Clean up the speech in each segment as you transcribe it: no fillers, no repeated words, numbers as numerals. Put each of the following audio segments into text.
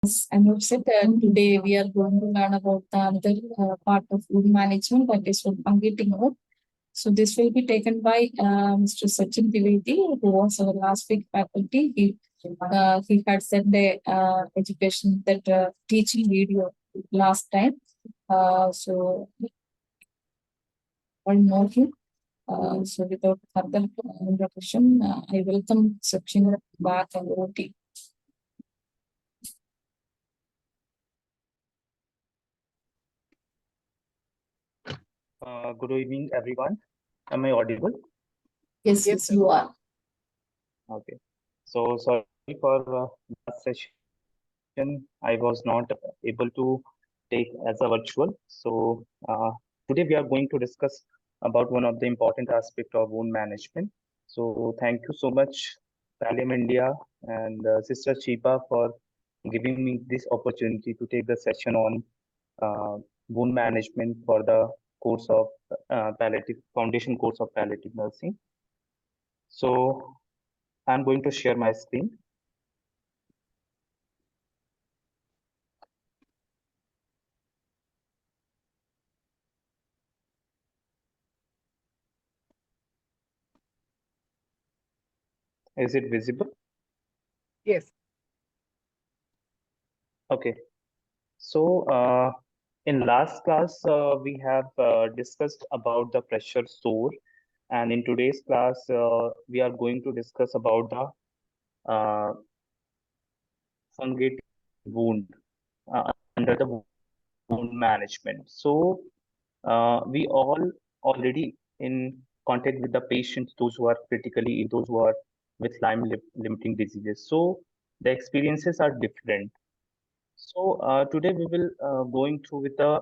And you said today we are going to learn about the another part of wound management, that is fungating wound. So this will be taken by Mr. Sachin Dwivedi, who was our last week faculty. He had sent a education that teaching video last time. So I know him. So without further introduction, I welcome Sachin back and OT. Good evening, everyone. Am I audible? Yes, you are. Okay. So sorry for last session. I was not able to take as a virtual. Today we are going to discuss about one of the important aspect of wound management. So thank you so much, Pallium India and Sister Chiba for giving me this opportunity to take the session on uh, wound management for the course of palliative foundation course of palliative nursing. So I'm going to share my screen. Is it visible? Yes. Okay. So in last class, we have discussed about the pressure sore, and in today's class, we are going to discuss about the fungating wound under the wound management. So we all already in contact with the patients, those who are critically ill, those who are with limiting diseases. So the experiences are different. So today we will going through with the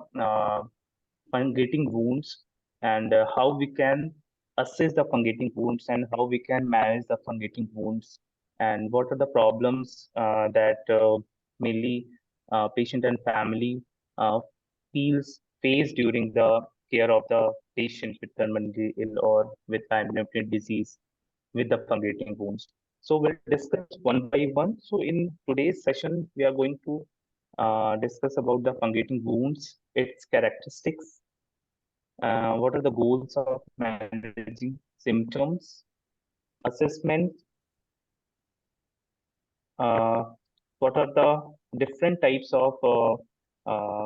fungating wounds and how we can assess the fungating wounds and how we can manage the fungating wounds and what are the problems that mainly patient and family uh, feels face during the care of the patient with terminally ill or with time-limited disease with the fungating wounds. So we'll discuss one by one. So in today's session, we are going to discuss about the fungating wounds, its characteristics, what are the goals of managing symptoms, assessment, uh, what are the different types of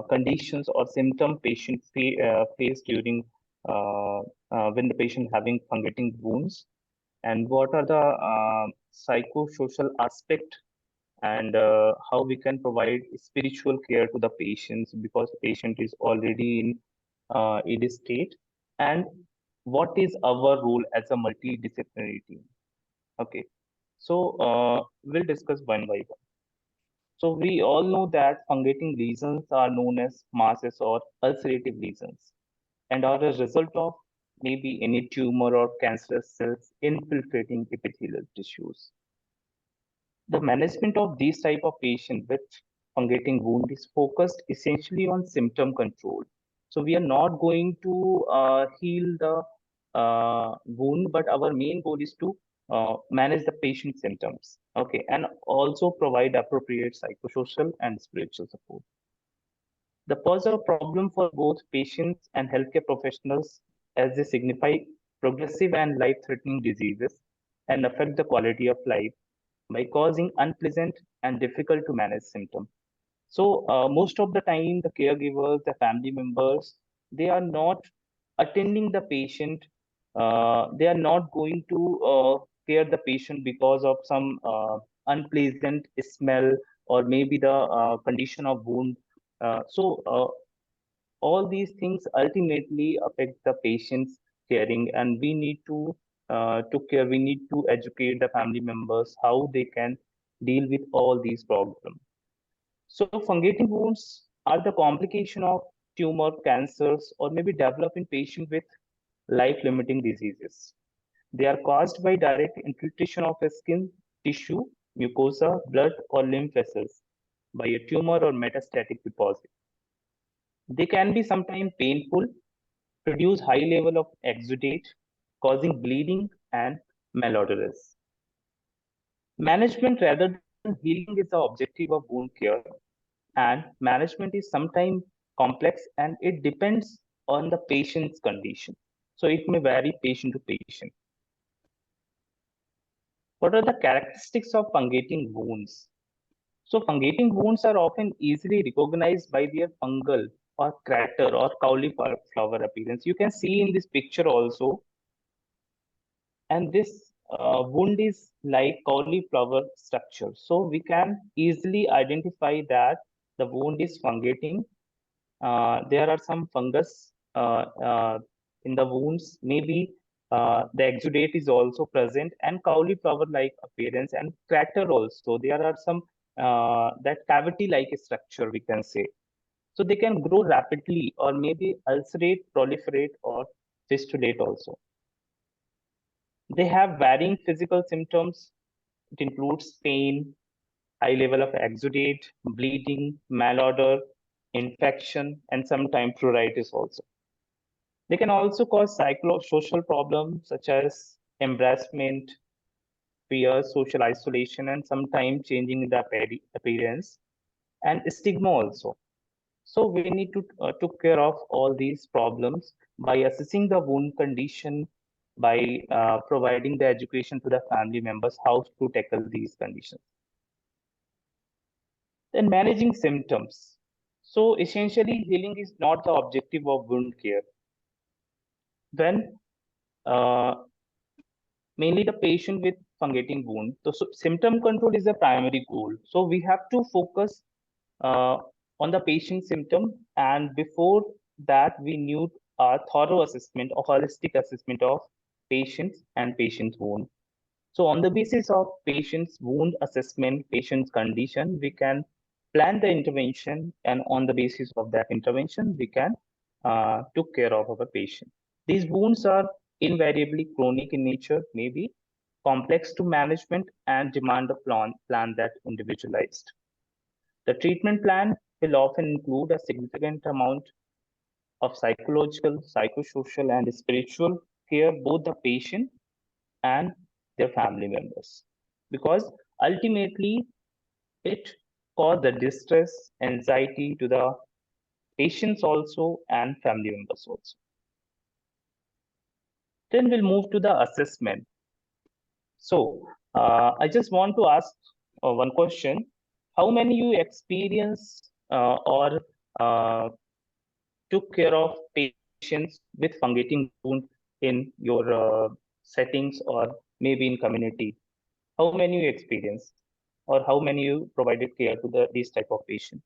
conditions or symptom patient face during when the patient having fungating wounds, and what are the psychosocial aspect and how we can provide spiritual care to the patients because the patient is already in ill state, and what is our role as a multidisciplinary team. Okay, so we'll discuss one by one. So we all know that fungating lesions are known as masses or ulcerative lesions and are a result of maybe any tumor or cancerous cells infiltrating epithelial tissues. The management of these type of patient with fungating wound is focused essentially on symptom control. So we are not going to heal the wound, but our main goal is to manage the patient symptoms. Okay, and also provide appropriate psychosocial and spiritual support. The pose a problem for both patients and healthcare professionals as they signify progressive and life-threatening diseases and affect the quality of life by causing unpleasant and difficult to manage symptoms. So most of the time, the caregivers, the family members, they are not attending the patient. They are not going to care the patient because of some unpleasant smell or maybe the condition of wound. So all these things ultimately affect the patient's caring, and we need to care. We need to educate the family members how they can deal with all these problems. So fungating wounds are the complication of tumor, cancers, or maybe developing patient with life-limiting diseases. They are caused by direct infiltration of a skin, tissue, mucosa, blood, or lymph vessels by a tumor or metastatic deposit. They can be sometimes painful, produce high level of exudate, causing bleeding and malodorous. Management rather than healing is the objective of wound care, and management is sometimes complex and it depends on the patient's condition. So it may vary patient to patient. What are the characteristics of fungating wounds? So fungating wounds are often easily recognized by their fungal or crater or cauliflower appearance. You can see in this picture also, and this wound is like cauliflower structure. So we can easily identify that the wound is fungating. There are some fungus in the wounds. Maybe the exudate is also present and cauliflower-like appearance and crater also. There are some that cavity-like structure we can say. So they can grow rapidly or maybe ulcerate, proliferate, or fistulate also. They have varying physical symptoms. It includes pain, high level of exudate, bleeding, malodor, infection, and sometimes pruritus also. They can also cause psychosocial problems such as embarrassment, fear, social isolation, and sometimes changing the appearance, and stigma also. So we need to take care of all these problems by assessing the wound condition, by providing the education to the family members how to tackle these conditions. Then managing symptoms. So essentially, healing is not the objective of wound care. When mainly the patient with fungating wound, so symptom control is the primary goal. So we have to focus uh, on the patient symptom, and before that, we need a thorough assessment or holistic assessment of patients and patient's wound. So on the basis of patient's wound assessment, patient's condition, we can plan the intervention, and on the basis of that intervention, we can took care of our patient. These wounds are invariably chronic in nature, maybe complex to management and demand a plan that individualized. The treatment plan will often include a significant amount of psychological, psychosocial, and spiritual care, both the patient and their family members, because ultimately it causes the distress, anxiety to the patients also and family members also. Then we'll move to the assessment. So I just want to ask one question: how many you experience or took care of patients with fungating wound in your settings or maybe in community? How many you experience or how many you provided care to these type of patients?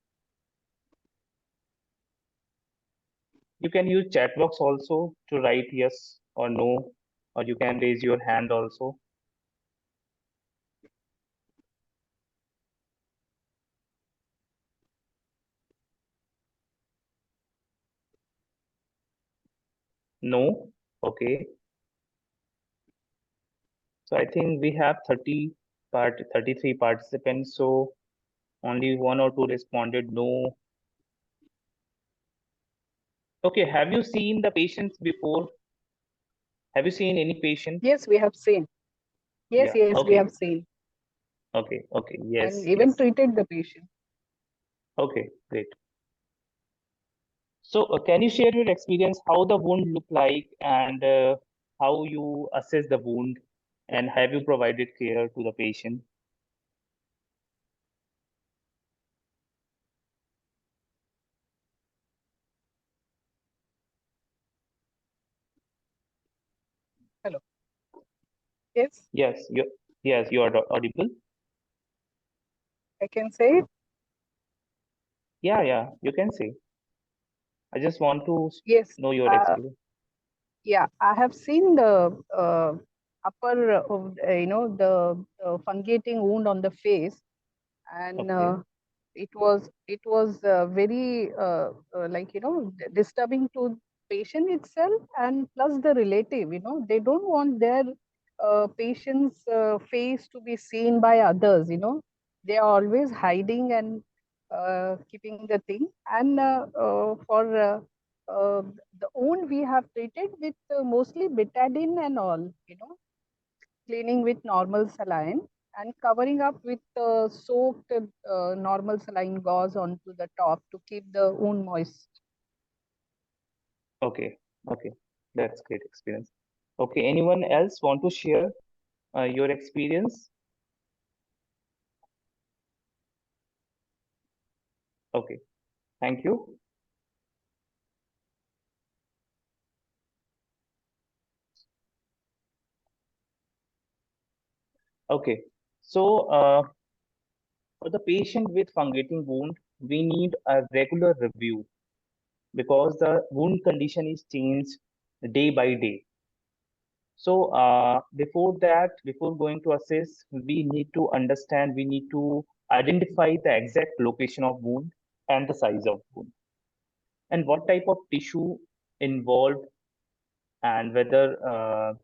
You can use chat box also to write yes or no, or you can raise your hand also. No? Okay. So I think we have 33 participants, so only one or two responded no. Okay, have you seen the patients before? Have you seen any patient? Yes, we have seen. Yes, Yeah, yes, we okay, have seen. okay, And yes, even yes. treated the patient. Okay, great. So can you share your experience, how the wound look like and how you assess the wound and have you provided care to the patient? Hello. Yes, Yes, you are audible. I can say it. Yeah, you can say. I just want to Yes. know your experience. Yeah, I have seen the upper, the fungating wound on the face, and Okay. it was very disturbing to patient itself, and plus the relative. They don't want their patient's face to be seen by others. They are always hiding and keeping the thing. And for uh, the wound we have treated with mostly betadine and all. Cleaning with normal saline. and covering up with soaked normal saline gauze onto the top to keep the wound moist. Okay, okay, that's great experience. Okay, anyone else want to share your experience? Okay, thank you. Okay, so for the patient with fungating wound, we need a regular review because the wound condition is changed day by day. So before that, before going to assess, we need to understand, we need to identify the exact location of wound and the size of wound and what type of tissue involved and whether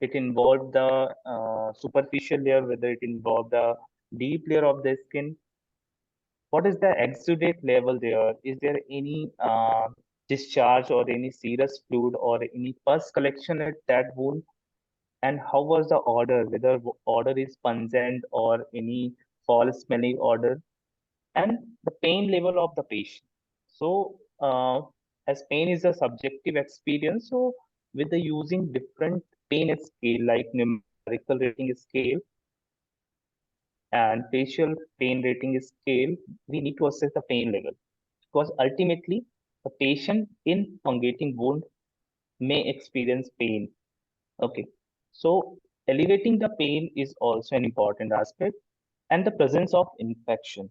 it involved the superficial layer, whether it involved the deep layer of the skin. What is the exudate level there? Is there any discharge or any serous fluid or any pus collection at that wound? And how was the odor? Whether odor is pungent or any foul smelling odor, and the pain level of the patient. So, as pain is a subjective experience, so with the using different pain scale like numerical rating scale and facial pain rating scale, we need to assess the pain level because ultimately the patient in fungating wound may experience pain. Okay, so elevating the pain is also an important aspect and the presence of infection.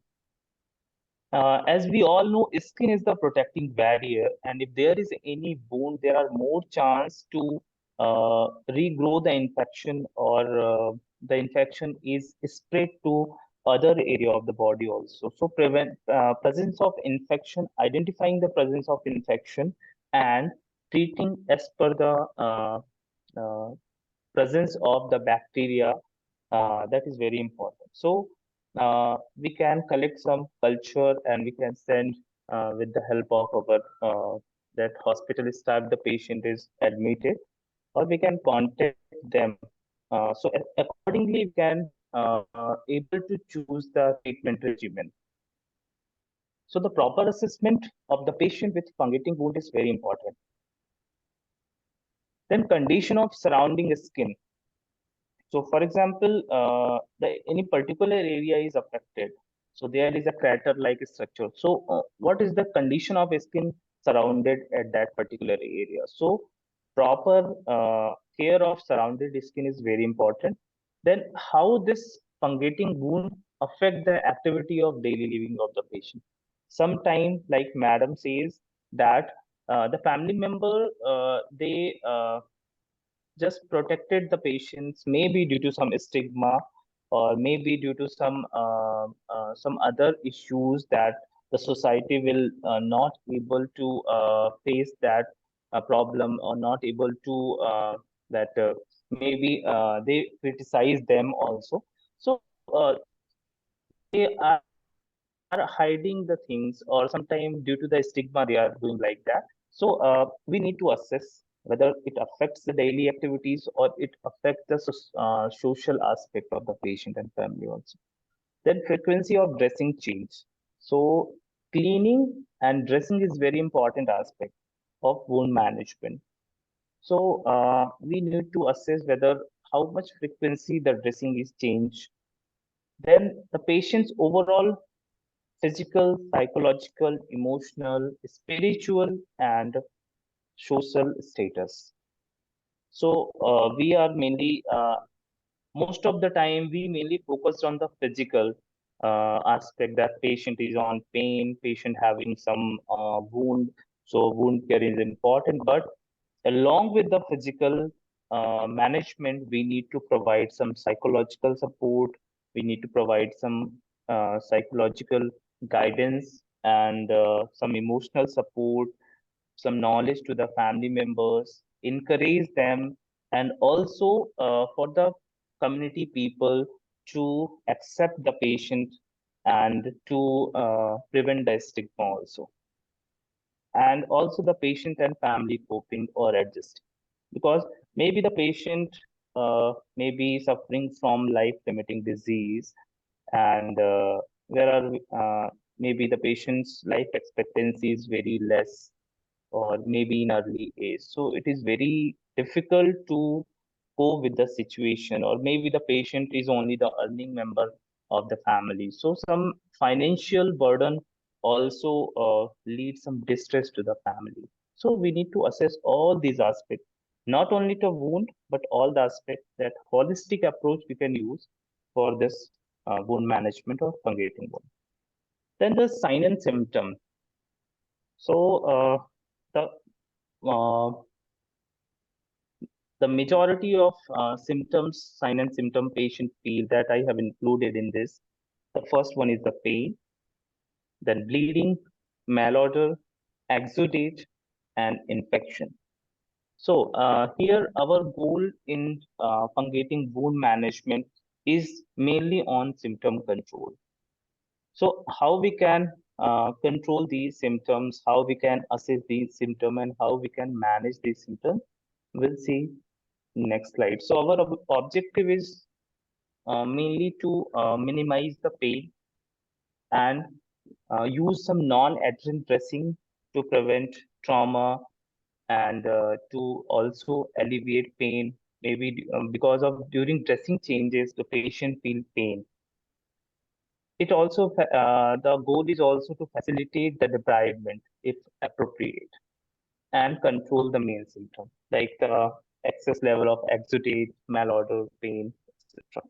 As we all know, skin is the protecting barrier, and if there is any wound, there are more chance to regrow the infection or the infection is spread to other area of the body also. So prevent presence of infection, identifying the presence of infection, and treating as per the uh, presence of the bacteria, that is very important. So we can collect some culture and we can send with the help of our that hospital staff, the patient is admitted, or we can contact them. So accordingly, we can able to choose the treatment regimen. So the proper assessment of the patient with fungating wound is very important. Then condition of surrounding skin. So, for example, any particular area is affected. So there is a crater-like structure. So what is the condition of skin surrounded at that particular area? So proper care of surrounded skin is very important. Then how this fungating wound affect the activity of daily living of the patient? Sometimes, like Madam says, that the family member they just protected the patients, maybe due to some stigma or maybe due to some other issues that the society will not able to face that problem or not able to that maybe they criticize them also. So they are hiding the things or sometimes due to the stigma they are doing like that. So we need to assess whether it affects the daily activities or it affects the social aspect of the patient and family also. Then frequency of dressing change. So cleaning and dressing is very important aspect of wound management. So we need to assess whether how much frequency the dressing is changed. Then the patient's overall physical, psychological, emotional, spiritual, and social status. So we are mainly most of the time we mainly focus on the physical aspect that patient is on pain, patient having some wound. So wound care is important, but along with the physical management, we need to provide some psychological support. We need to provide some psychological guidance and some emotional support, some knowledge to the family members, encourage them, and also for the community people to accept the patient and to prevent the stigma also. And also the patient and family coping or adjusting. Because maybe the patient maybe suffering from life-limiting disease, and where are maybe the patient's life expectancy is very less, or maybe in early age. So it is very difficult to go with the situation, or maybe the patient is only the earning member of the family. So some financial burden also leads some distress to the family. So we need to assess all these aspects, not only the wound, but all the aspects, that holistic approach we can use for this wound management or fungating wound. Then the sign and symptom. So the uh, the majority of symptoms, sign and symptom patient feel, that I have included in this. The first one is the pain, then bleeding, malodor, exudate, and infection. So here our goal in fungating wound management is mainly on symptom control. So how we can control these symptoms, how we can assess these symptoms, and how we can manage these symptoms, we'll see next slide. So our objective is mainly to minimize the pain, and use some non-adherent dressing to prevent trauma, and to also alleviate pain. Maybe because of during dressing changes, the patient feel pain. It also the goal is also to facilitate the debridement if appropriate, and control the main symptom like the excess level of exudate, malodor, pain, etc.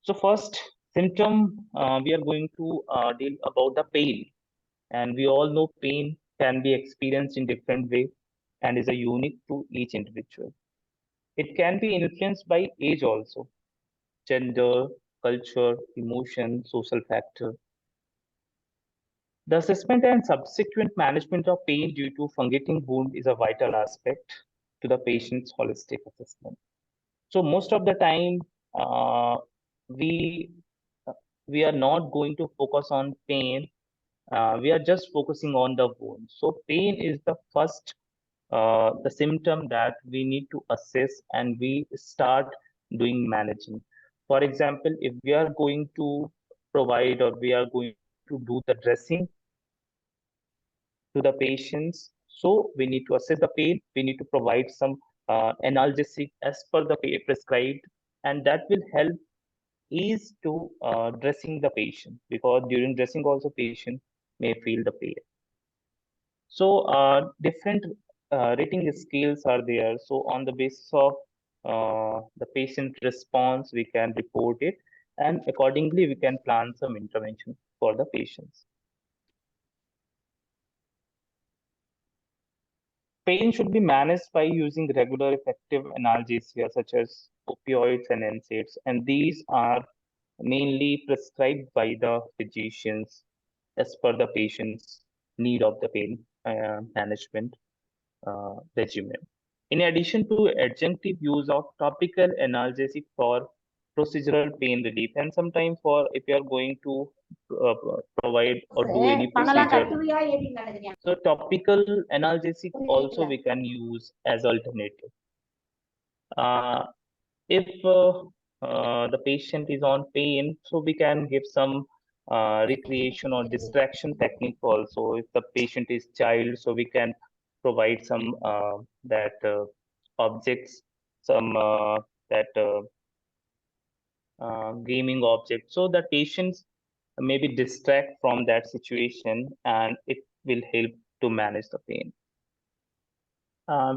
So first symptom, we are going to deal about the pain, and we all know pain can be experienced in different way and is a unique to each individual. It can be influenced by age also, gender, culture, emotion, social factor. The assessment and subsequent management of pain due to fungating wound is a vital aspect to the patient's holistic assessment. So most of the time, uh, we we are not going to focus on pain. We are just focusing on the wound. So pain is the first, the symptom that we need to assess, and we start doing managing. For example, if we are going to provide, or we are going to do the dressing to the patients, so we need to assess the pain. We need to provide some analgesic as per the prescribed, and that will help is to dressing the patient, because during dressing also patient may feel the pain. So different rating scales are there. So on the basis of the patient response, we can report it, and accordingly we can plan some intervention for the patients. Pain should be managed by using regular effective analgesia such as opioids and NSAIDs, and these are mainly prescribed by the physicians as per the patient's need of the pain management regimen. In addition to adjunctive use of topical analgesic for procedural pain relief, and sometimes for if you are going to provide or do any procedure, so topical analgesic also we can use as alternative. Uh, if the patient is on pain, so we can give some recreation or distraction technique also. If the patient is child, so we can provide some that objects, some that gaming objects, so that patients maybe distract from that situation, and it will help to manage the pain.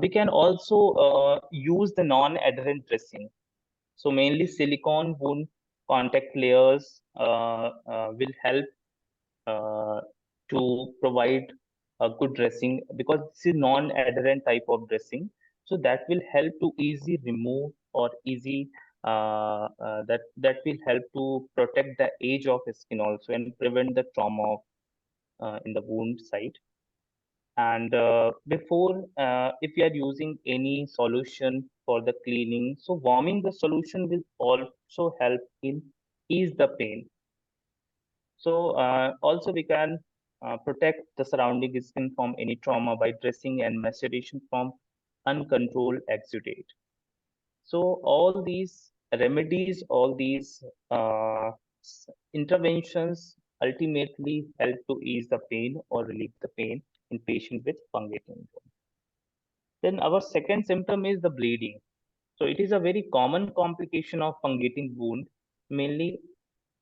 We can also use the non-adherent dressing. So mainly silicone wound contact layers will help uh, to provide a good dressing, because this is non-adherent type of dressing. So that will help to easy remove, or easy that will help to protect the edge of the skin also, and prevent the trauma in the wound site. And before, if you are using any solution for the cleaning, so warming the solution will also help in ease the pain. So also we can protect the surrounding skin from any trauma by dressing and maceration from uncontrolled exudate. So all these remedies, all these interventions ultimately help to ease the pain or relieve the pain in patient with fungating wound. Then our second symptom is the bleeding. So it is a very common complication of fungating wound, mainly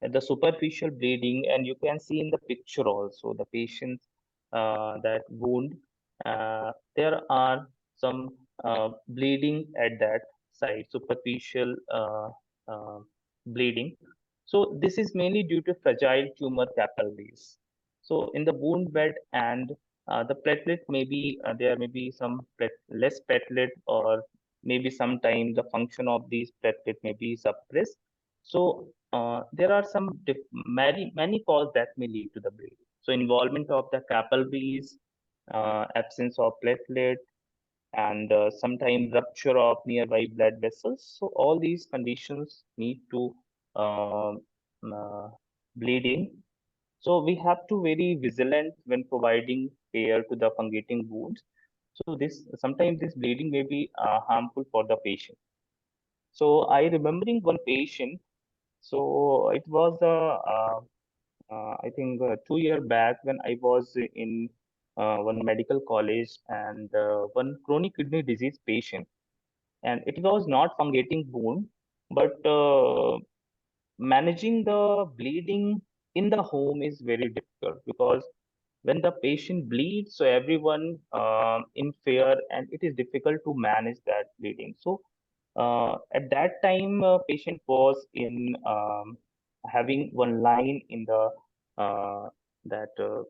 the superficial bleeding, and you can see in the picture also the patient's that wound. There are some bleeding at that side, superficial bleeding. So this is mainly due to fragile tumor capillaries. So in the wound bed and the platelet may be there may be some less platelet, or maybe sometime the function of these platelet may be suppressed. So there are some many causes that may lead to the bleeding. So involvement of the capillaries, absence of platelet, and sometimes rupture of nearby blood vessels. So all these conditions need to uh, uh, bleeding. So we have to very vigilant when providing care to the fungating wounds. So this sometimes this bleeding may be harmful for the patient. So I remembering one patient. So it was I think 2 year back when I was in one medical college, and one chronic kidney disease patient, and it was not fungating wound, but managing the bleeding in the home is very difficult, because when the patient bleeds, so everyone in fear, and it is difficult to manage that bleeding. So at that time, patient was in having one line in the that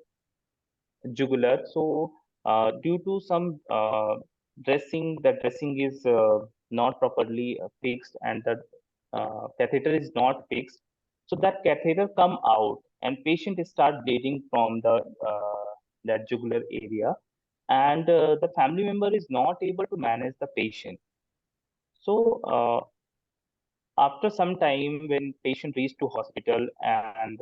jugular. So due to some dressing, the dressing is not properly fixed, and the catheter is not fixed. So that catheter come out, and patient start bleeding from the that jugular area, and the family member is not able to manage the patient. So after some time, when patient reached to hospital, and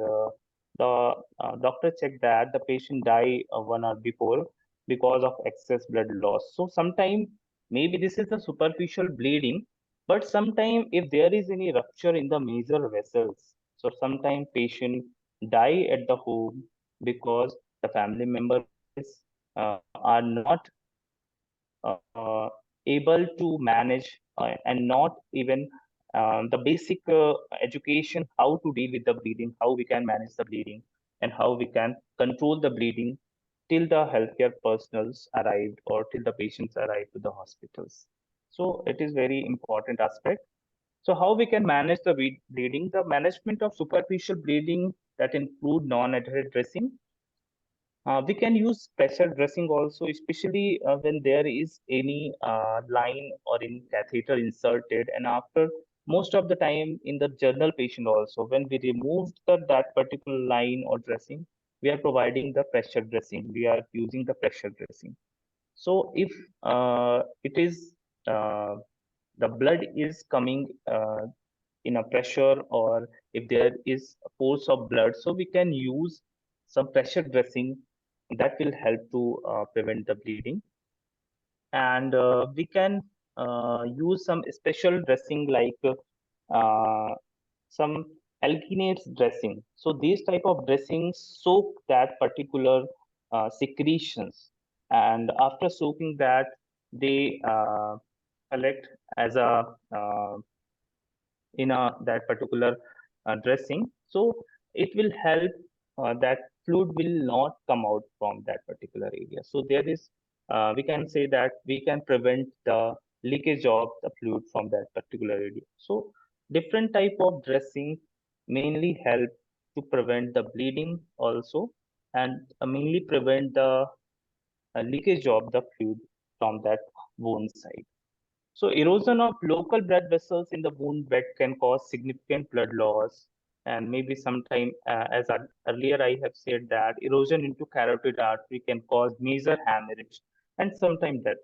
the doctor checked that the patient died 1 hour before because of excess blood loss. So sometime maybe this is the superficial bleeding, but sometime if there is any rupture in the major vessels, so sometime patient die at the home because the family member is are not uh, able to manage, and not even the basic education how to deal with the bleeding, how we can manage the bleeding, and how we can control the bleeding till the healthcare personals arrived, or till the patients arrive to the hospitals. So it is very important aspect. So how we can manage the bleeding? The management of superficial bleeding that include non-adherent dressing. We can use pressure dressing also, especially when there is any line or any catheter inserted. And after most of the time in the general patient also, when we remove that particular line or dressing, we are providing the pressure dressing. We are using the pressure dressing. So if it is the blood is coming in a pressure, or if there is a force of blood, so we can use some pressure dressing that will help to prevent the bleeding. And we can use some special dressing like some alginate dressing. So these type of dressings soak that particular secretions, and after soaking that, they collect as a in a that particular dressing. So it will help that fluid will not come out from that particular area. So there is we can say that we can prevent the leakage of the fluid from that particular area. So different type of dressing mainly help to prevent the bleeding also, and mainly prevent the leakage of the fluid from that wound site. So erosion of local blood vessels in the wound bed can cause significant blood loss, and maybe sometime, as earlier I have said, that erosion into carotid artery can cause major hemorrhage and sometimes death.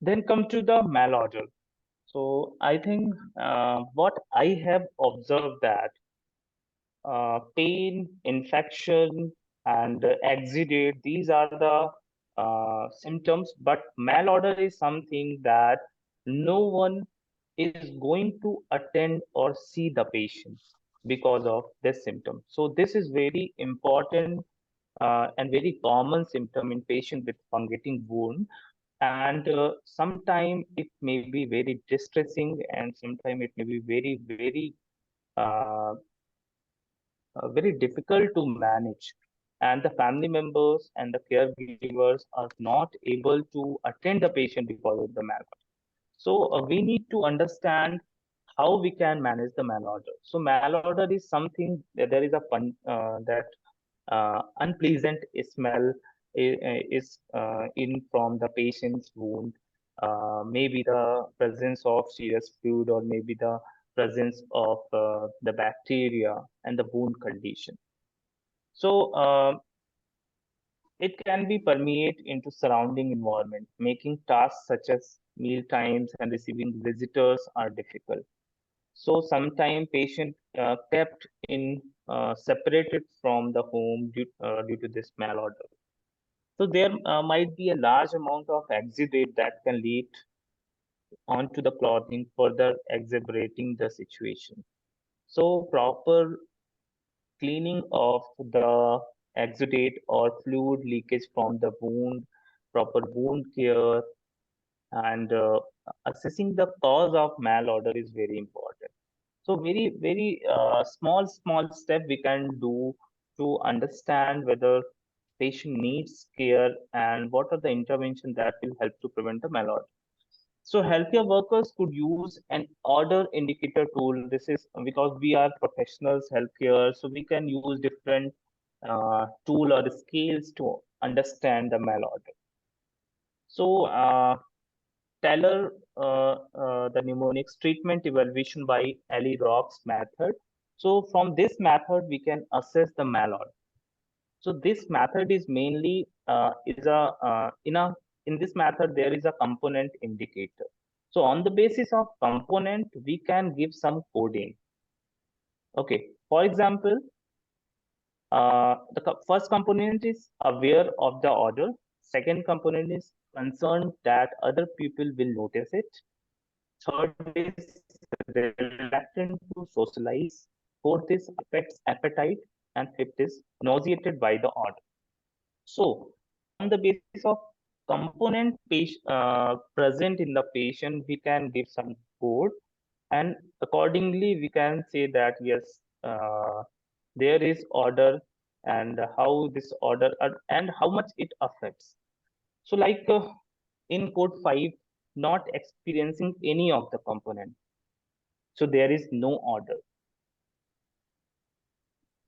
Then come to the malodor. So I think what I have observed that pain, infection, and exudate, these are the symptoms, but malorder is something that no one is going to attend or see the patient because of this symptom. So this is very important and very common symptom in patient with fungating wound. And sometimes it may be very distressing, and sometimes it may be uh, very difficult to manage. And the family members and the caregivers are not able to attend the patient because of the malorder. So we need to understand how we can manage the malorder. So malorder is something that there is a that unpleasant smell is in from the patient's wound. Maybe the presence of serious fluid, or maybe the presence of the bacteria and the wound condition. So it can be permeate into surrounding environment, making tasks such as meal times and receiving visitors are difficult. So sometimes patient kept in separated from the home due to this malorder. So there might be a large amount of exudate that can lead onto the clothing, further exacerbating the situation. So proper cleaning of the exudate or fluid leakage from the wound, proper wound care, and assessing the cause of malorder is very important. So very small step we can do to understand whether patient needs care and what are the intervention that will help to prevent the malorder. So healthcare workers could use an order indicator tool. This is because we are professionals healthcare, so we can use different tool or scales to understand the malorder. So tailor the mnemonics treatment evaluation by Ali Rock's method. So from this method, we can assess the malorder. So this method is mainly is a in this method there is a component indicator. So on the basis of component, we can give some coding. Okay, for example, the first component is aware of the order. Second component is concerned that other people will notice it. Third is reluctant to socialize. Fourth is affects appetite. And fifth is nauseated by the order. So, on the basis of component present in the patient, we can give some code, and accordingly, we can say that yes, there is order, and how this order and how much it affects. So, like in code 5, not experiencing any of the component. So there is no order.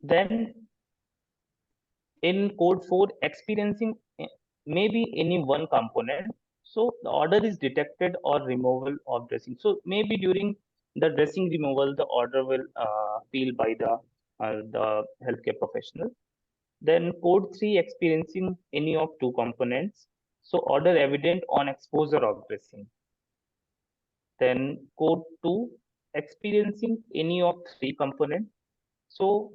Then in code 4, experiencing maybe any one component. So the order is detected or removal of dressing. So maybe during the dressing removal, the order will feel by the healthcare professional. Then code 3, experiencing any of two components. So order evident on exposure of dressing. Then code 2, experiencing any of three components. So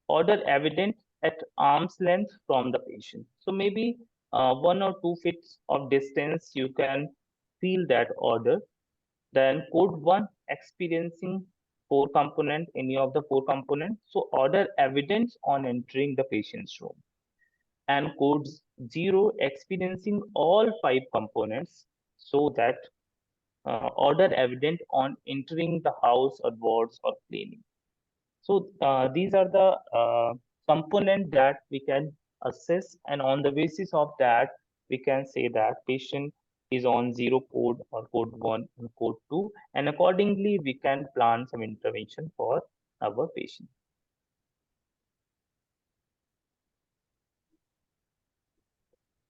order evident at arm's length from the patient. So maybe 1 or 2 feet of distance, you can feel that order. Then code 1, experiencing four component, any of the four components. So order evidence on entering the patient's room. And code 0, experiencing all five components, so that order evident on entering the house or wards or clinic. So these are the component that we can assess, and on the basis of that, we can say that patient is on 0 code or code 1 and code 2, and accordingly, we can plan some intervention for our patient.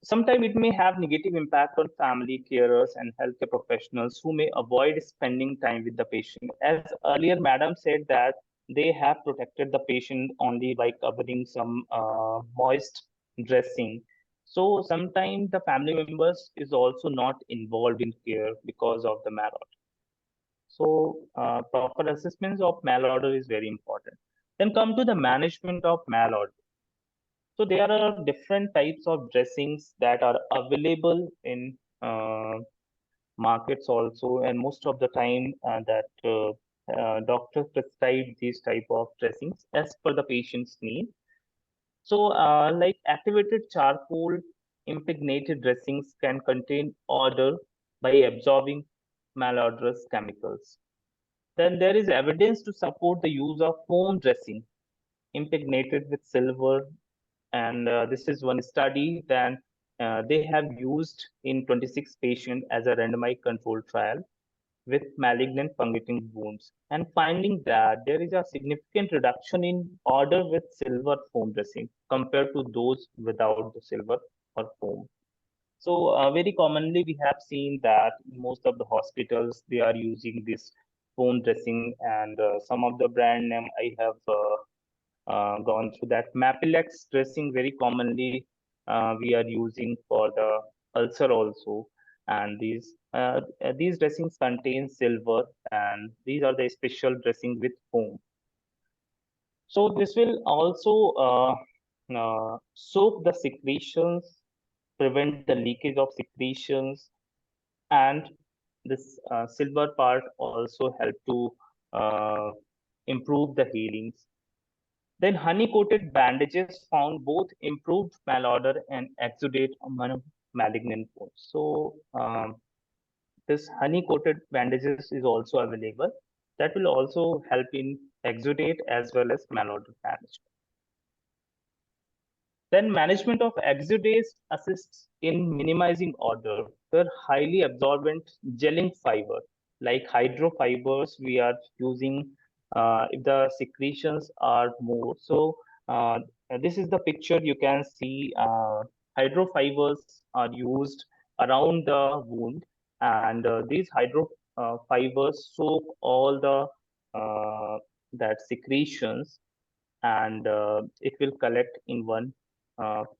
Sometimes it may have negative impact on family carers and healthcare professionals who may avoid spending time with the patient. As earlier, madam said that they have protected the patient only by covering some moist dressing. So sometimes the family members is also not involved in care because of the malorder. So proper assessments of malorder is very important. Then come to the management of malorder. So there are different types of dressings that are available in markets also, and most of the time that doctors prescribe these type of dressings as per the patient's need. So like activated charcoal impregnated dressings can contain odor by absorbing malodorous chemicals. Then there is evidence to support the use of foam dressing impregnated with silver, and this is one study that they have used in 26 patients as a randomized controlled trial with malignant fungating wounds, and finding that there is a significant reduction in odor with silver foam dressing compared to those without the silver or foam. So very commonly we have seen that most of the hospitals they are using this foam dressing, and some of the brand name I have gone through that. Mapilex dressing very commonly we are using for the ulcer also, and these dressings contain silver, and these are the special dressing with foam. So this will also soak the secretions, prevent the leakage of secretions, and this silver part also help to uh, improve the healings. Then honey-coated bandages found both improved malodor and exudate among malignant wounds. So this honey-coated bandages is also available. That will also help in exudate as well as malodor management. Then management of exudates assists in minimizing odor. They're highly absorbent gelling fiber, like hydrofibers we are using if the secretions are more. So this is the picture you can see. Hydrofibers are used around the wound, and these hydrofibers soak all the that secretions, and it will collect in one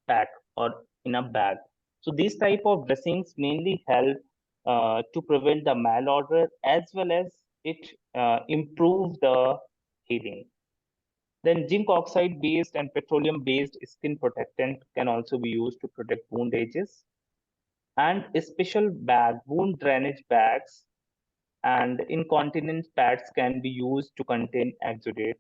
pack or in a bag. So these type of dressings mainly help to prevent the malodor as well as it improve the healing. Then zinc oxide based and petroleum based skin protectant can also be used to protect wound edges. And a special wound drainage bags and incontinence pads can be used to contain exudate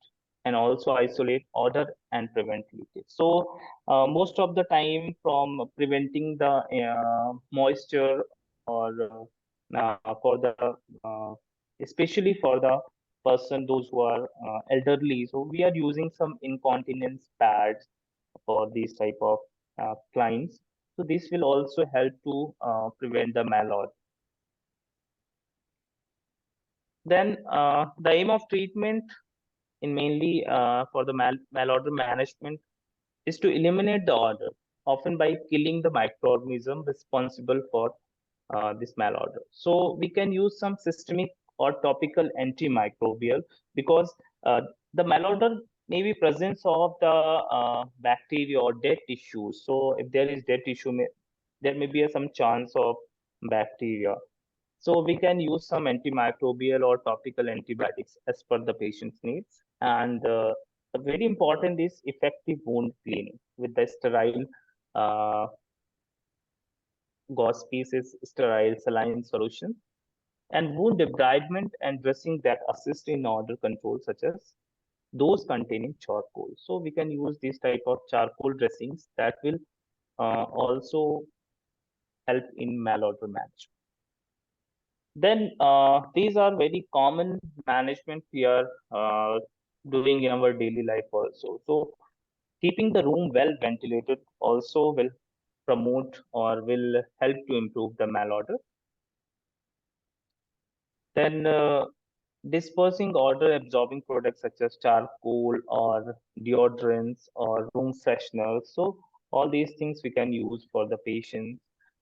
and also isolate odor and prevent leakage. So most of the time from preventing the moisture or for the uh, especially for the person those who are elderly, so we are using some incontinence pads for these type of clients. So this will also help to prevent the malodor. Then the aim of treatment in mainly for the malodor management is to eliminate the odor, often by killing the microorganism responsible for this malodor. So we can use some systemic or topical antimicrobial because the malodor may be presence of the bacteria or dead tissues. So if there is dead tissue, there may be some chance of bacteria. So we can use some antimicrobial or topical antibiotics as per the patient's needs. And very important is effective wound cleaning with the sterile gauze pieces, sterile saline solution, and wound debridement and dressing that assist in odor control, such as those containing charcoal. So we can use this type of charcoal dressings that will also help in malodor management. Then these are very common management we are doing in our daily life also. So keeping the room well ventilated also will promote or will help to improve the malodor. Then dispersing odor absorbing products such as charcoal or deodorants or room fresheners. So all these things we can use for the patient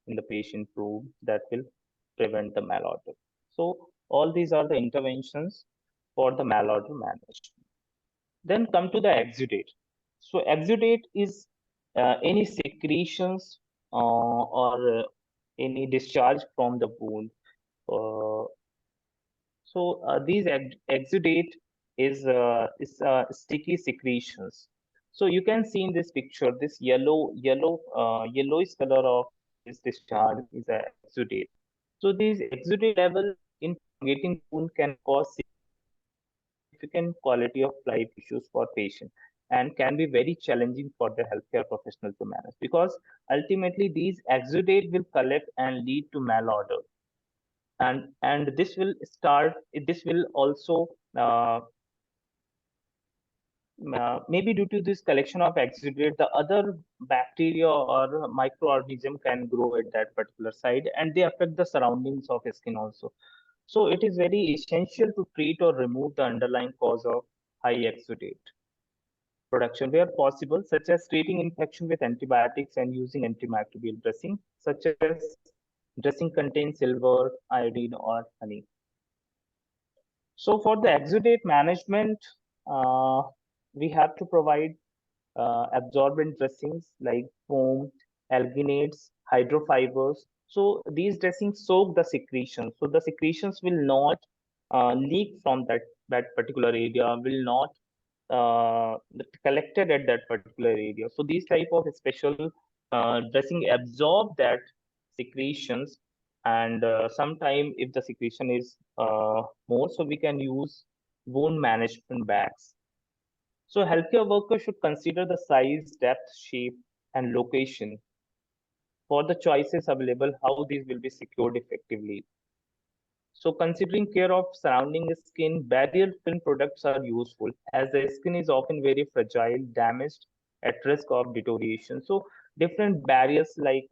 in the patient room that will prevent the malodor. So all these are the interventions for the malodor management. Then come to the exudate. So exudate is any secretions or any discharge from the wound. Uh, these exudate is sticky secretions. So you can see in this picture, this yellowish color of this discharge is a exudate. So these exudate level in fungating wound can cause significant quality of life issues for patients and can be very challenging for the healthcare professional to manage, because ultimately these exudate will collect and lead to malodor, and this will also maybe due to this collection of exudate, the other bacteria or microorganism can grow at that particular site, and they affect the surroundings of skin also. So it is very essential to treat or remove the underlying cause of high exudate production where possible, such as treating infection with antibiotics and using antimicrobial dressing, such as dressing contains silver, iodine, or honey. So for the exudate management, uh, we have to provide absorbent dressings like foam, alginates, hydrofibers. So these dressings soak the secretions. So the secretions will not leak from that particular area, will not collected at that particular area. So these type of special dressing absorb that secretions, and sometime if the secretion is more, so we can use wound management bags. So healthcare workers should consider the size, depth, shape, and location for the choices available, how these will be secured effectively. So considering care of surrounding skin, barrier film products are useful as the skin is often very fragile, damaged, at risk of deterioration. So different barriers like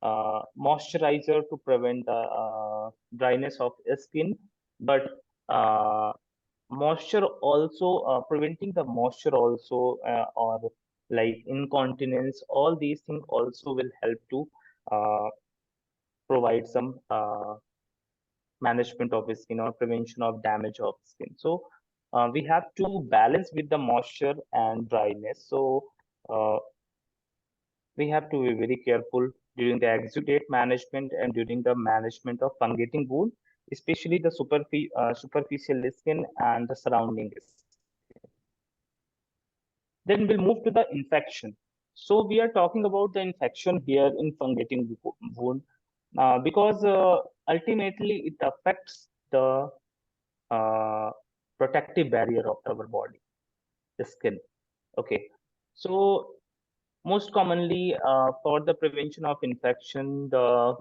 moisturizer to prevent the dryness of skin, but uh, moisture also preventing the moisture also, or like incontinence, all these things also will help to uh, provide some management of skin or prevention of damage of skin. So we have to balance with the moisture and dryness. So uh, we have to be very careful during the exudate management and during the management of fungating wound, especially the superficial skin and the surrounding skin. Then we'll move to the infection. So we are talking about the infection here in fungating wound because ultimately it affects the uh, protective barrier of our body, the skin. Okay, so most commonly for the prevention of infection, the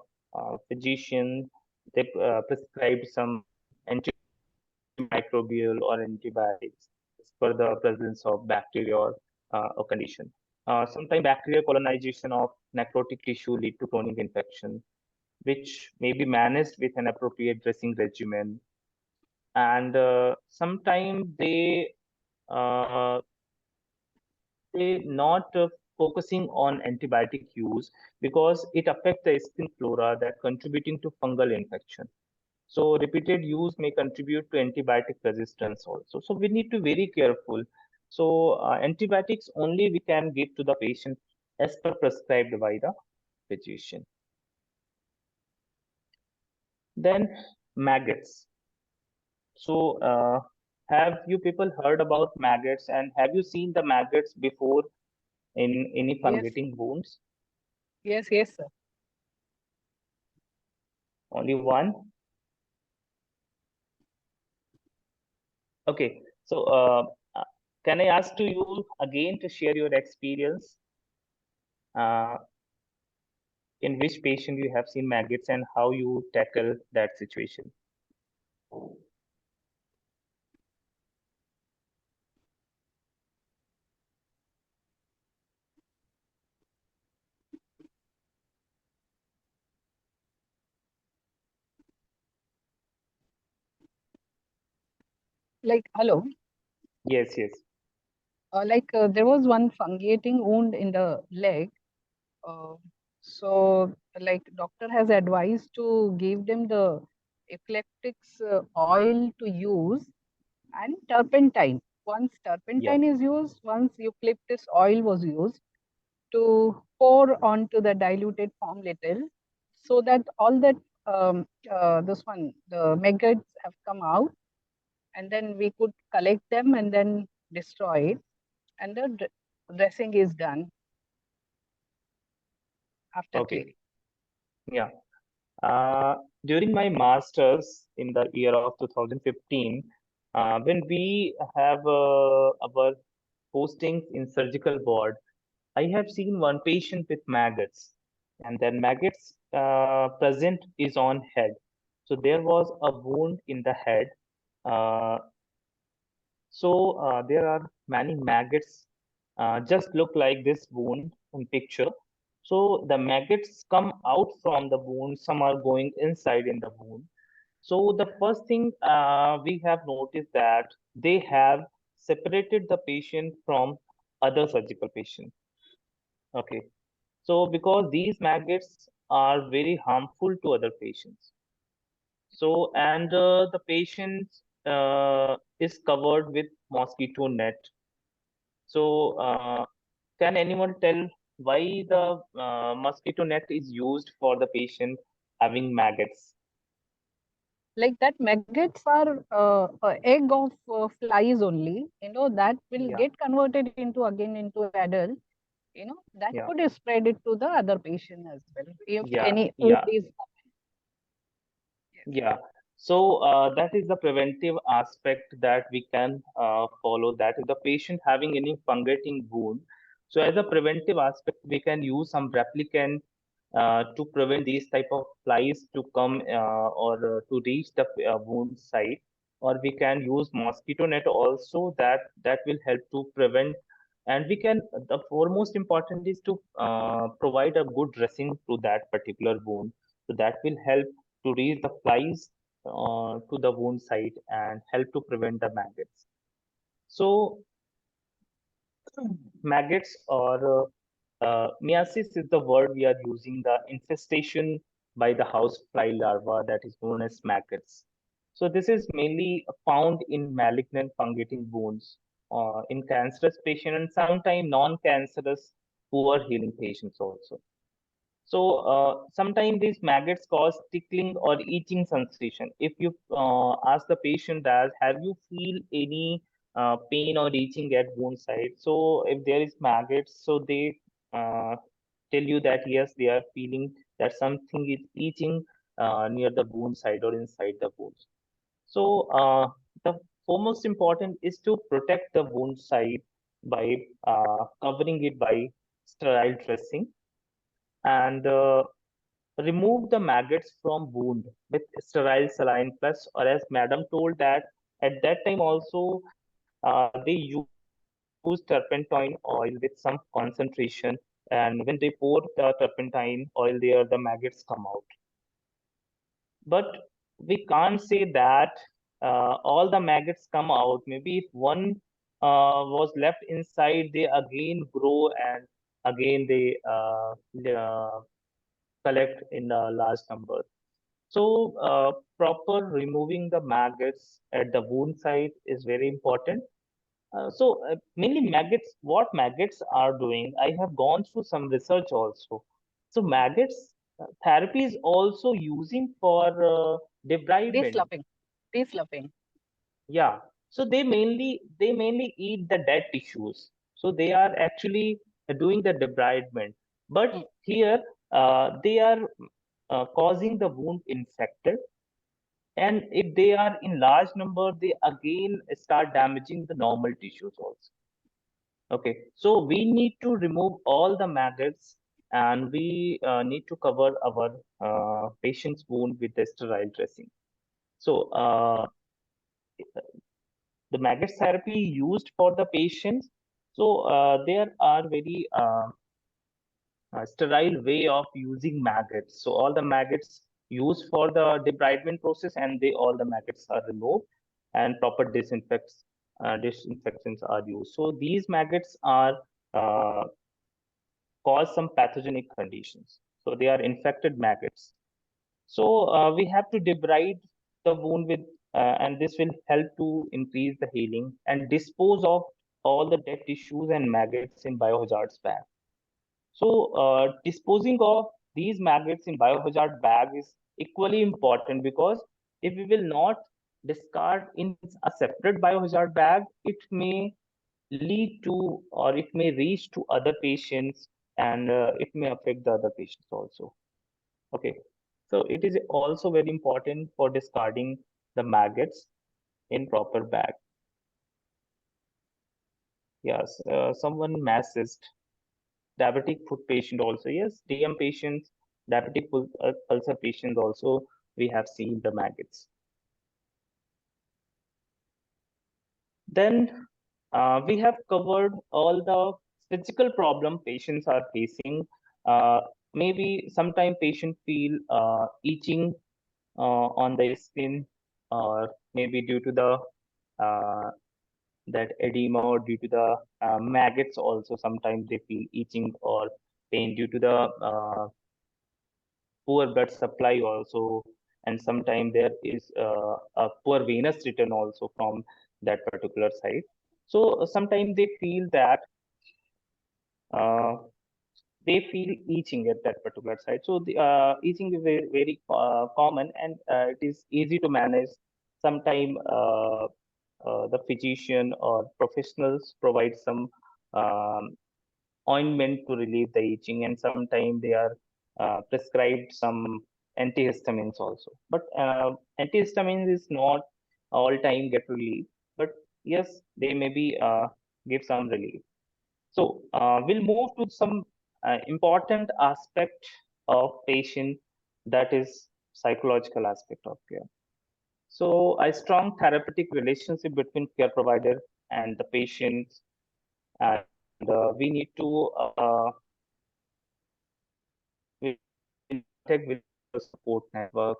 physician they prescribe some antimicrobial or antibiotics for the presence of bacteria or condition. Sometimes bacterial colonization of necrotic tissue lead to chronic infection, which may be managed with an appropriate dressing regimen. And sometimes uh, they not focusing on antibiotic use because it affects the skin flora that contributing to fungal infection. So repeated use may contribute to antibiotic resistance also. So we need to be very careful. So antibiotics only we can give to the patient as per prescribed by the physician. Then maggots. So have you people heard about maggots, and have you seen the maggots before in any Yes, fungating wounds? yes, sir. Only one? Okay. So uh, can I ask to you again to share your experience uh, in which patient you have seen maggots and how you tackle that situation? Like, hello. Yes, yes. There was one fungating wound in the leg. Uh, so, like, doctor has advised to give them the eucalyptus oil to use and turpentine. Once Yeah. turpentine is used, once eucalyptus oil was used to pour onto the diluted form little, so that all that the maggots have come out, and then we could collect them and then destroy it. And the dressing is done after Okay. cleaning? Yeah. During my master's in the year of 2015, when we have our postings in surgical ward, I have seen one patient with maggots, and then maggots present is on head. So there was a wound in the head. Uh, so there are many maggots, just look like this wound in picture. So the maggots come out from the wound. Some are going inside in the wound. So the first thing we have noticed that they have separated the patient from other surgical patient. Okay. So because these maggots are very harmful to other patients. So and the patient is covered with mosquito net. So can anyone tell why the mosquito net is used for the patient having maggots? Like that maggots are egg of flies only, that will Yeah, get converted into again into adult, that yeah, could spread it to the other patient as well if yeah, any wound yeah. is. Yes. Yeah, so that is the preventive aspect that we can follow. That is the patient having any fungating wound. So as a preventive aspect, we can use some replicant to prevent these type of flies to come or to reach the wound site. Or we can use mosquito net also. That will help to prevent. And we can the foremost important is to provide a good dressing to that particular wound. So that will help to reach the flies to the wound site and help to prevent the maggots. So maggots or meiosis is the word we are using, the infestation by the housefly larva that is known as maggots. So this is mainly found in malignant fungating wounds in cancerous patients and sometimes non-cancerous poor healing patients also. So sometimes these maggots cause tickling or itching sensation. If you ask the patient that have you feel any pain or itching at wound site, so if there is maggots, so they uh, tell you that yes, they are feeling that something is itching near the wound site or inside the wounds. So the foremost important is to protect the wound site by covering it by sterile dressing and remove the maggots from wound with sterile saline plus, or as madam told that at that time also they use turpentine oil with some concentration, and when they pour the turpentine oil there, the maggots come out. But we can't say that all the maggots come out. Maybe if one was left inside, they again grow and again they collect in a large number. So, proper removing the maggots at the wound site is very important. Mainly maggots, what maggots are doing, I have gone through some research also. So, maggots therapy is also using for debridement. De-sloughing. De-sloughing. Yeah. So they mainly eat the dead tissues. So they are actually doing the debridement. But Mm. here they are causing the wound infected, and if they are in large number they again start damaging the normal tissues also. Okay, so we need to remove all the maggots and we need to cover our patient's wound with the sterile dressing. So the maggot therapy used for the patients, so there are very sterile way of using maggots. So all the maggots used for the debridement process, and they all the maggots are removed, and proper disinfectants are used. So these maggots are uh, cause some pathogenic conditions. So they are infected maggots. So we have to debride the wound with, and this will help to increase the healing and dispose of all the dead tissues and maggots in biohazard bag. So, disposing of these maggots in biohazard bag is equally important, because if we will not discard in a separate biohazard bag, it may lead to, or it may reach to other patients, and it may affect the other patients also. Okay, so it is also very important for discarding the maggots in proper bag. Yes, someone massaged diabetic foot patient also. Yes, DM patients, diabetic ulcer patients also, we have seen the maggots. Then we have covered all the physical problem patients are facing. Maybe sometimes patient feel itching on the skin, or maybe due to the that edema, or due to the maggots also. Sometimes they feel itching or pain due to the poor blood supply also, and sometimes there is a poor venous return also from that particular site. So sometimes they feel that uh, they feel itching at that particular site. So the itching is very common, and it is easy to manage. Sometimes the physician or professionals provide some um, ointment to relieve the itching, and sometimes they are prescribed some antihistamines also. But antihistamines is not all time get relief, but yes, they maybe give some relief. So we'll move to some important aspect of patient, that is psychological aspect of care. So a strong therapeutic relationship between care provider and the patients, and we need to we contact with the support network,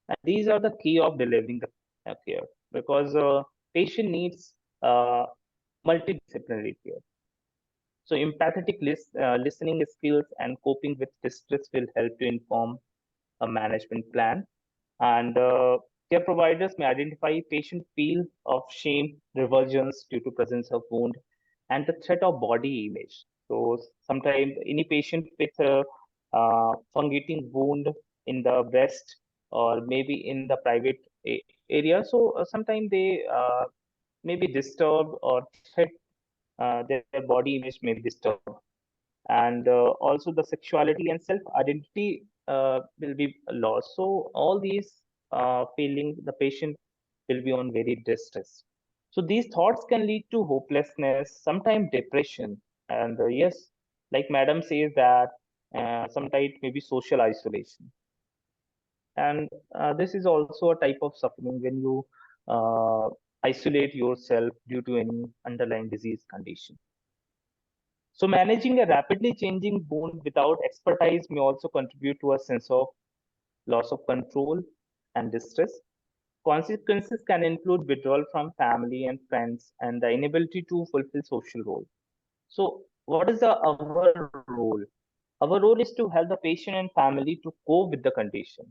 and these are the key of delivering the care, because patient needs multidisciplinary care. So empathetic listening skills and coping with distress will help to inform a management plan. And care providers may identify patient feel of shame, revulsions due to presence of wound, and the threat of body image. So sometimes any patient with a fungating wound in the breast, or maybe in the private area, so sometimes they may be disturbed, or threat, their body image may be disturbed, and also the sexuality and self identity will be lost. So all these feeling, the patient will be on very distress. So these thoughts can lead to hopelessness, sometimes depression, and yes, like madam says that sometimes maybe social isolation. And this is also a type of suffering when you uh, isolate yourself due to any underlying disease condition. So managing a rapidly changing wound without expertise may also contribute to a sense of loss of control and distress. Consequences can include withdrawal from family and friends, and the inability to fulfill social role. So what is our role? Our role is to help the patient and family to cope with the condition,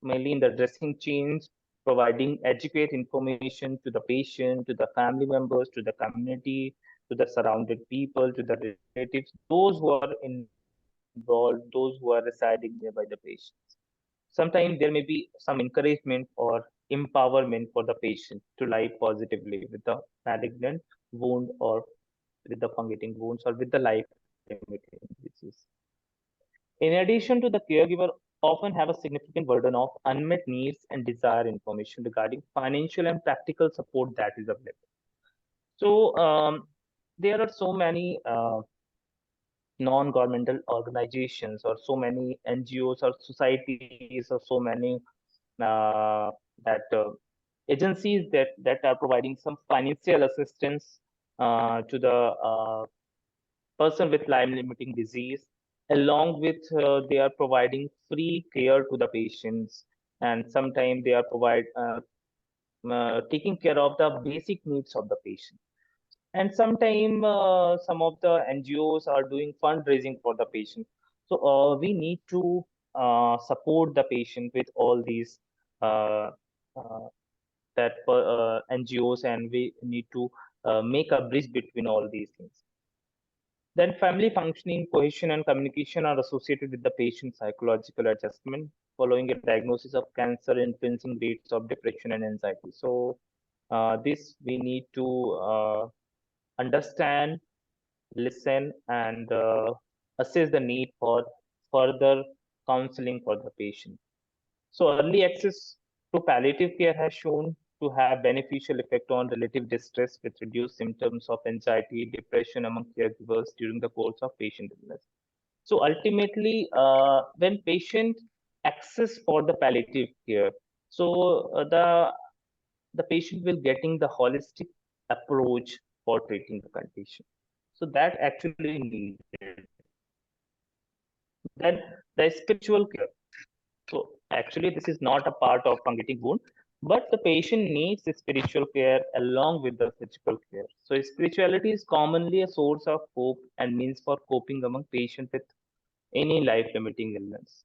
mainly in the dressing change, providing adequate information to the patient, to the family members, to the community, to the surrounded people, to the relatives, those who are involved, those who are residing nearby the patients. Sometimes there may be some encouragement or empowerment for the patient to live positively with the malignant wound, or with the fungating wounds, or with the life-limiting disease. In addition to the caregiver often have a significant burden of unmet needs and desire information regarding financial and practical support that is available. So there are so many non-governmental organizations, or so many NGOs or societies, or so many uh, that agencies that are providing some financial assistance to the person with life-limiting disease, along with they are providing free care to the patients, and sometimes they are taking care of the basic needs of the patient. And sometimes some of the NGOs are doing fundraising for the patient. So we need to support the patient with all these uh, uh, NGOs, and we need to make a bridge between all these things. Then family functioning, cohesion, and communication are associated with the patient's psychological adjustment following a diagnosis of cancer, influencing rates of depression and anxiety. So this we need to understand, listen, and assess the need for further counseling for the patient. So early access to palliative care has shown to have beneficial effect on relative distress with reduced symptoms of anxiety, depression among caregivers during the course of patient illness. So ultimately, when patient access for the palliative care, so the patient will getting the holistic approach for treating the condition. So that actually needed. Then the spiritual care. So actually, this is not a part of fungating wound, but the patient needs spiritual care along with the physical care. So spirituality is commonly a source of hope and means for coping among patients with any life-limiting illness.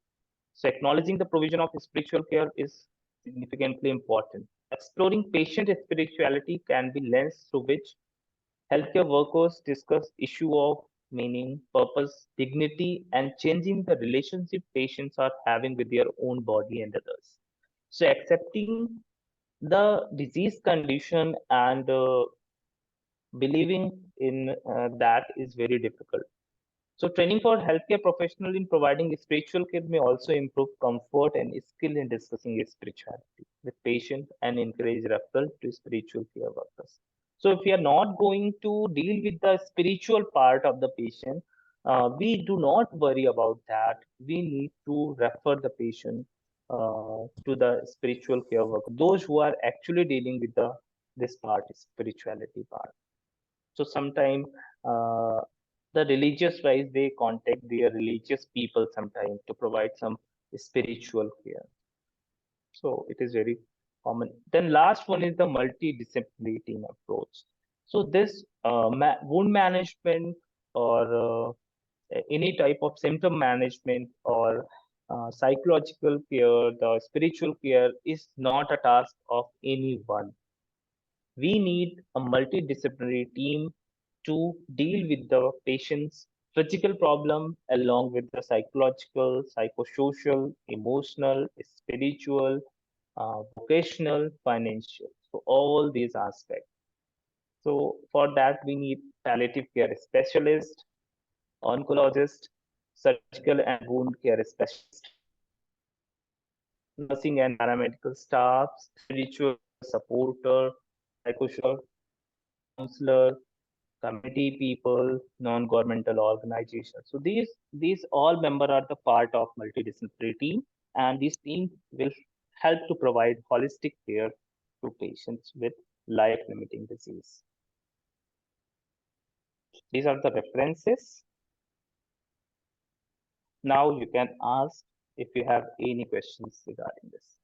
So acknowledging the provision of spiritual care is significantly important. Exploring patient spirituality can be lens through which healthcare workers discuss issue of meaning, purpose, dignity, and changing the relationship patients are having with their own body and others. So accepting the disease condition and believing in that is very difficult. So training for healthcare professional in providing spiritual care may also improve comfort and skill in discussing spirituality with patients and encourage referral to spiritual care workers. So if we are not going to deal with the spiritual part of the patient, we do not worry about that. We need to refer the patient to the spiritual care worker, those who are actually dealing with the this part, spirituality part. So sometimes the religious wise they contact their religious people sometimes to provide some spiritual care. So it is very common. Then last one is the multidisciplinary team approach. So this wound management or any type of symptom management or psychological care, the spiritual care is not a task of anyone. We need a multidisciplinary team to deal with the patient's physical problem along with the psychological, psychosocial, emotional, spiritual, vocational, financial. So all these aspects. So for that, we need palliative care specialist, oncologist, surgical and wound care specialist, nursing and paramedical staff, spiritual supporter, psychosocial counselor, community people, non-governmental organizations. So these all member are the part of multidisciplinary team, and this team will help to provide holistic care to patients with life-limiting disease. These are the references. Now you can ask if you have any questions regarding this.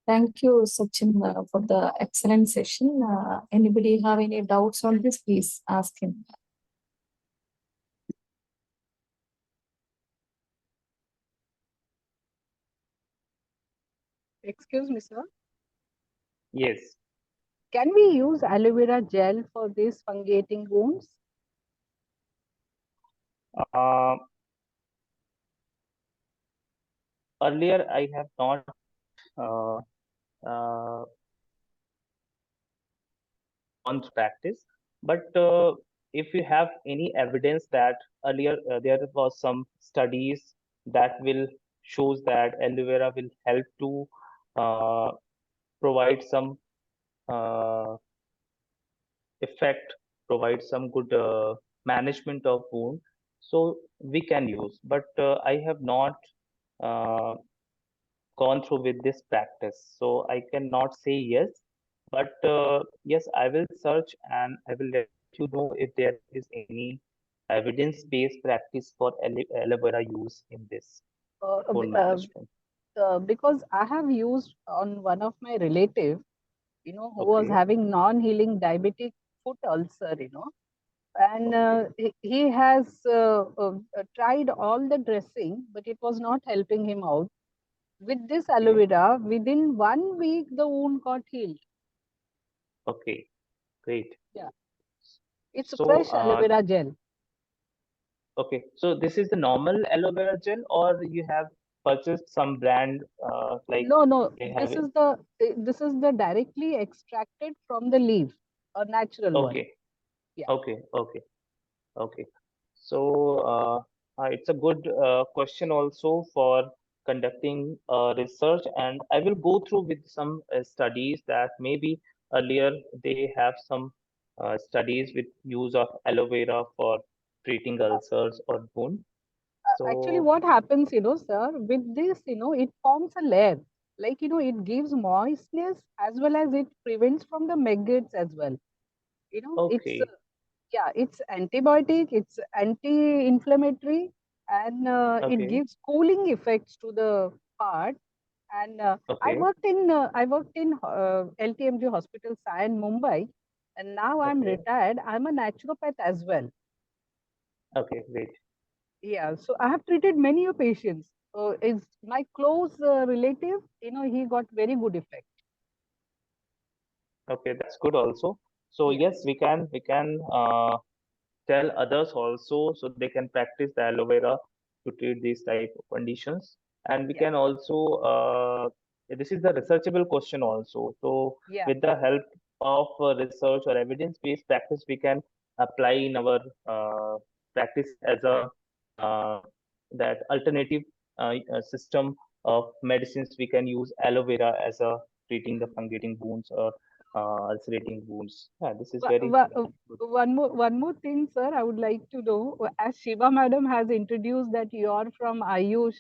Thank you, Sachin, for the excellent session. Anybody have any doubts on this? Please ask him. Excuse me, sir. Yes. Can we use aloe vera gel for these fungating wounds? Uh, Earlier, I have not uh, uh, gone to practice, but if you have any evidence that earlier there was some studies that will shows that aloe vera will help to uh, provide some uh, effect, provide some good management of wound, so we can use. But I have not uh, gone through with this practice. So I cannot say yes, but yes, I will search and I will let you know if there is any evidence-based practice for aloe vera use in this Uh, wound b- uh, management. because I have used on one of my relative, who was Okay, having non-healing diabetic foot ulcer, and okay, he has tried all the dressing, but it was not helping him out. With this aloe okay, vera, within 1 week, the wound got healed. okay, great. Yeah, it's So, fresh aloe vera gel. okay, so this is the normal aloe vera gel, or you have purchased some brand like No, they have it? this is the directly extracted from the leaf, a natural one. Okay, Yeah, okay, okay, okay. So it's a good question also for conducting research, and I will go through with some studies that maybe earlier they have some studies with use of aloe vera for treating ulcers or wound. actually, So what happens, sir, with this, it forms a layer. Like, it gives moistness as well as it prevents from the maggots as well. It's okay, yeah, it's antibiotic, it's anti-inflammatory, and it okay, gives cooling effects to the part. And okay, I worked in LTMG hospital in Mumbai, and now I'm okay, retired. I'm a naturopath as well. okay, great. Yeah, so I have treated many patients. Is my close relative, he got very good effect. Okay, that's good also. So Yeah, yes, we can tell others also so they can practice the aloe vera to treat these type of conditions. And we yeah, can also this is the researchable question also. So yeah. with the help of research or evidence-based practice, we can apply in our practice as a uh, that alternative system of medicines. We can use aloe vera as a treating the fungating wounds or ulcerating wounds. Yeah, this is Wa- very, wa- uh, very good. one more thing, sir, I would like to know. As Shiva Madam has introduced that you are from Ayush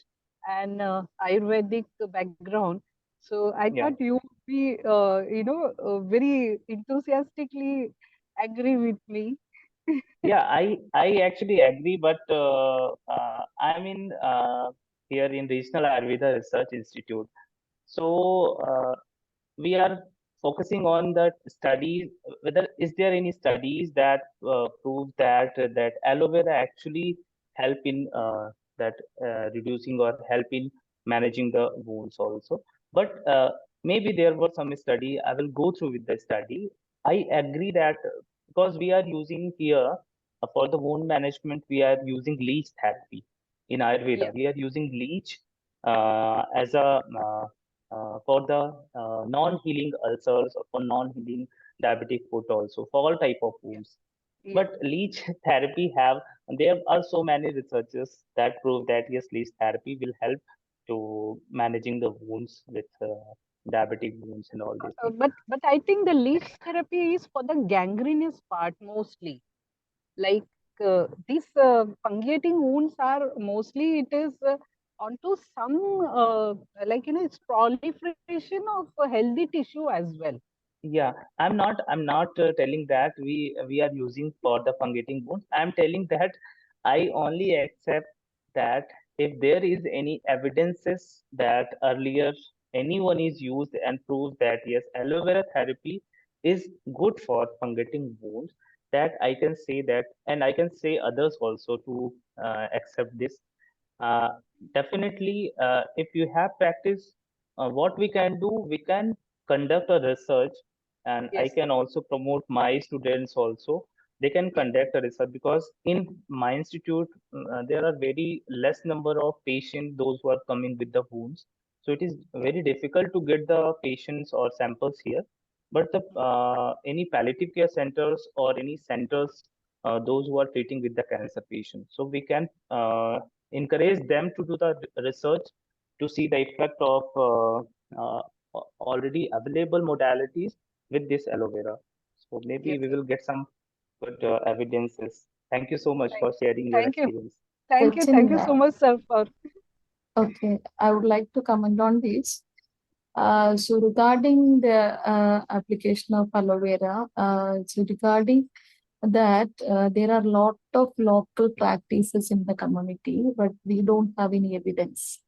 and Ayurvedic background, so I Yeah. thought you would be, very enthusiastically agree with me. Yeah, I actually agree, but I'm in here in Regional Ayurveda Research Institute. So we are focusing on the studies. Whether is there any studies that prove that aloe vera actually help in that reducing or help in managing the wounds also. But maybe there was some study. I will go through with the study. I agree that because we are using here for the wound management, we are using leech therapy in Yeah, Ayurveda. We are using leech as a for the non-healing ulcers or for non-healing diabetic foot also for all type of yeah, wounds. yeah. But leech therapy have there are so many researchers that prove that yes, leech therapy will help to managing the wounds with diabetic wounds and all these things. But I think the leech therapy is for the gangrenous part mostly. Like these fungating wounds are mostly it is onto some it's proliferation of healthy tissue as well. Yeah, I'm not telling that we are using for the fungating wounds. I'm telling that I only accept that if there is any evidences that earlier anyone is used and proves that yes, aloe vera therapy is good for fungating wounds, that I can say that, and I can say others also to accept this. Uh, Definitely, if you have practice, what we can do, we can conduct a research, and I Yes, can also promote my students also. They can yes, conduct a research because in my institute, there are very less number of patients, those who are coming with the wounds. So it is yeah, very difficult to get the patients or samples here. But the any palliative care centers or any centers, those who are treating with the cancer patients, so we can encourage them to do the research to see the effect of uh, already available modalities with this aloe vera. So maybe yes, we sir. will get some good evidences. Thank you so much Thank, for sharing your thank you, experience. thank Sachin, you so much, sir. For okay, I would like to comment on this. So regarding the application of aloe vera, so regarding that there are lot of local practices in the community, but we don't have any evidence.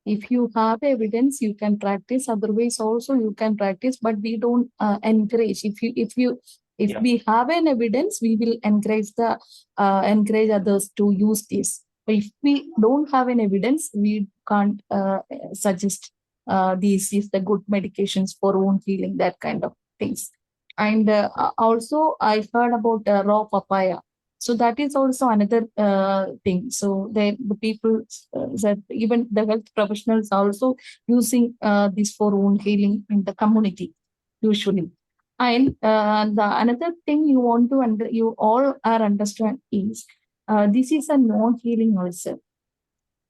If you have evidence, you can practice. Otherwise, also you can practice, but we don't encourage. If Yeah, we have an evidence, we will encourage others to use this. But if we don't have an evidence, we can't suggest these is the good medications for wound healing, that kind of things. And also, I heard about raw papaya. So that is also another thing. So the people that even the health professionals are also using this for wound healing in the community usually. And the another thing you want to you all are understand is this is a non-healing ulcer.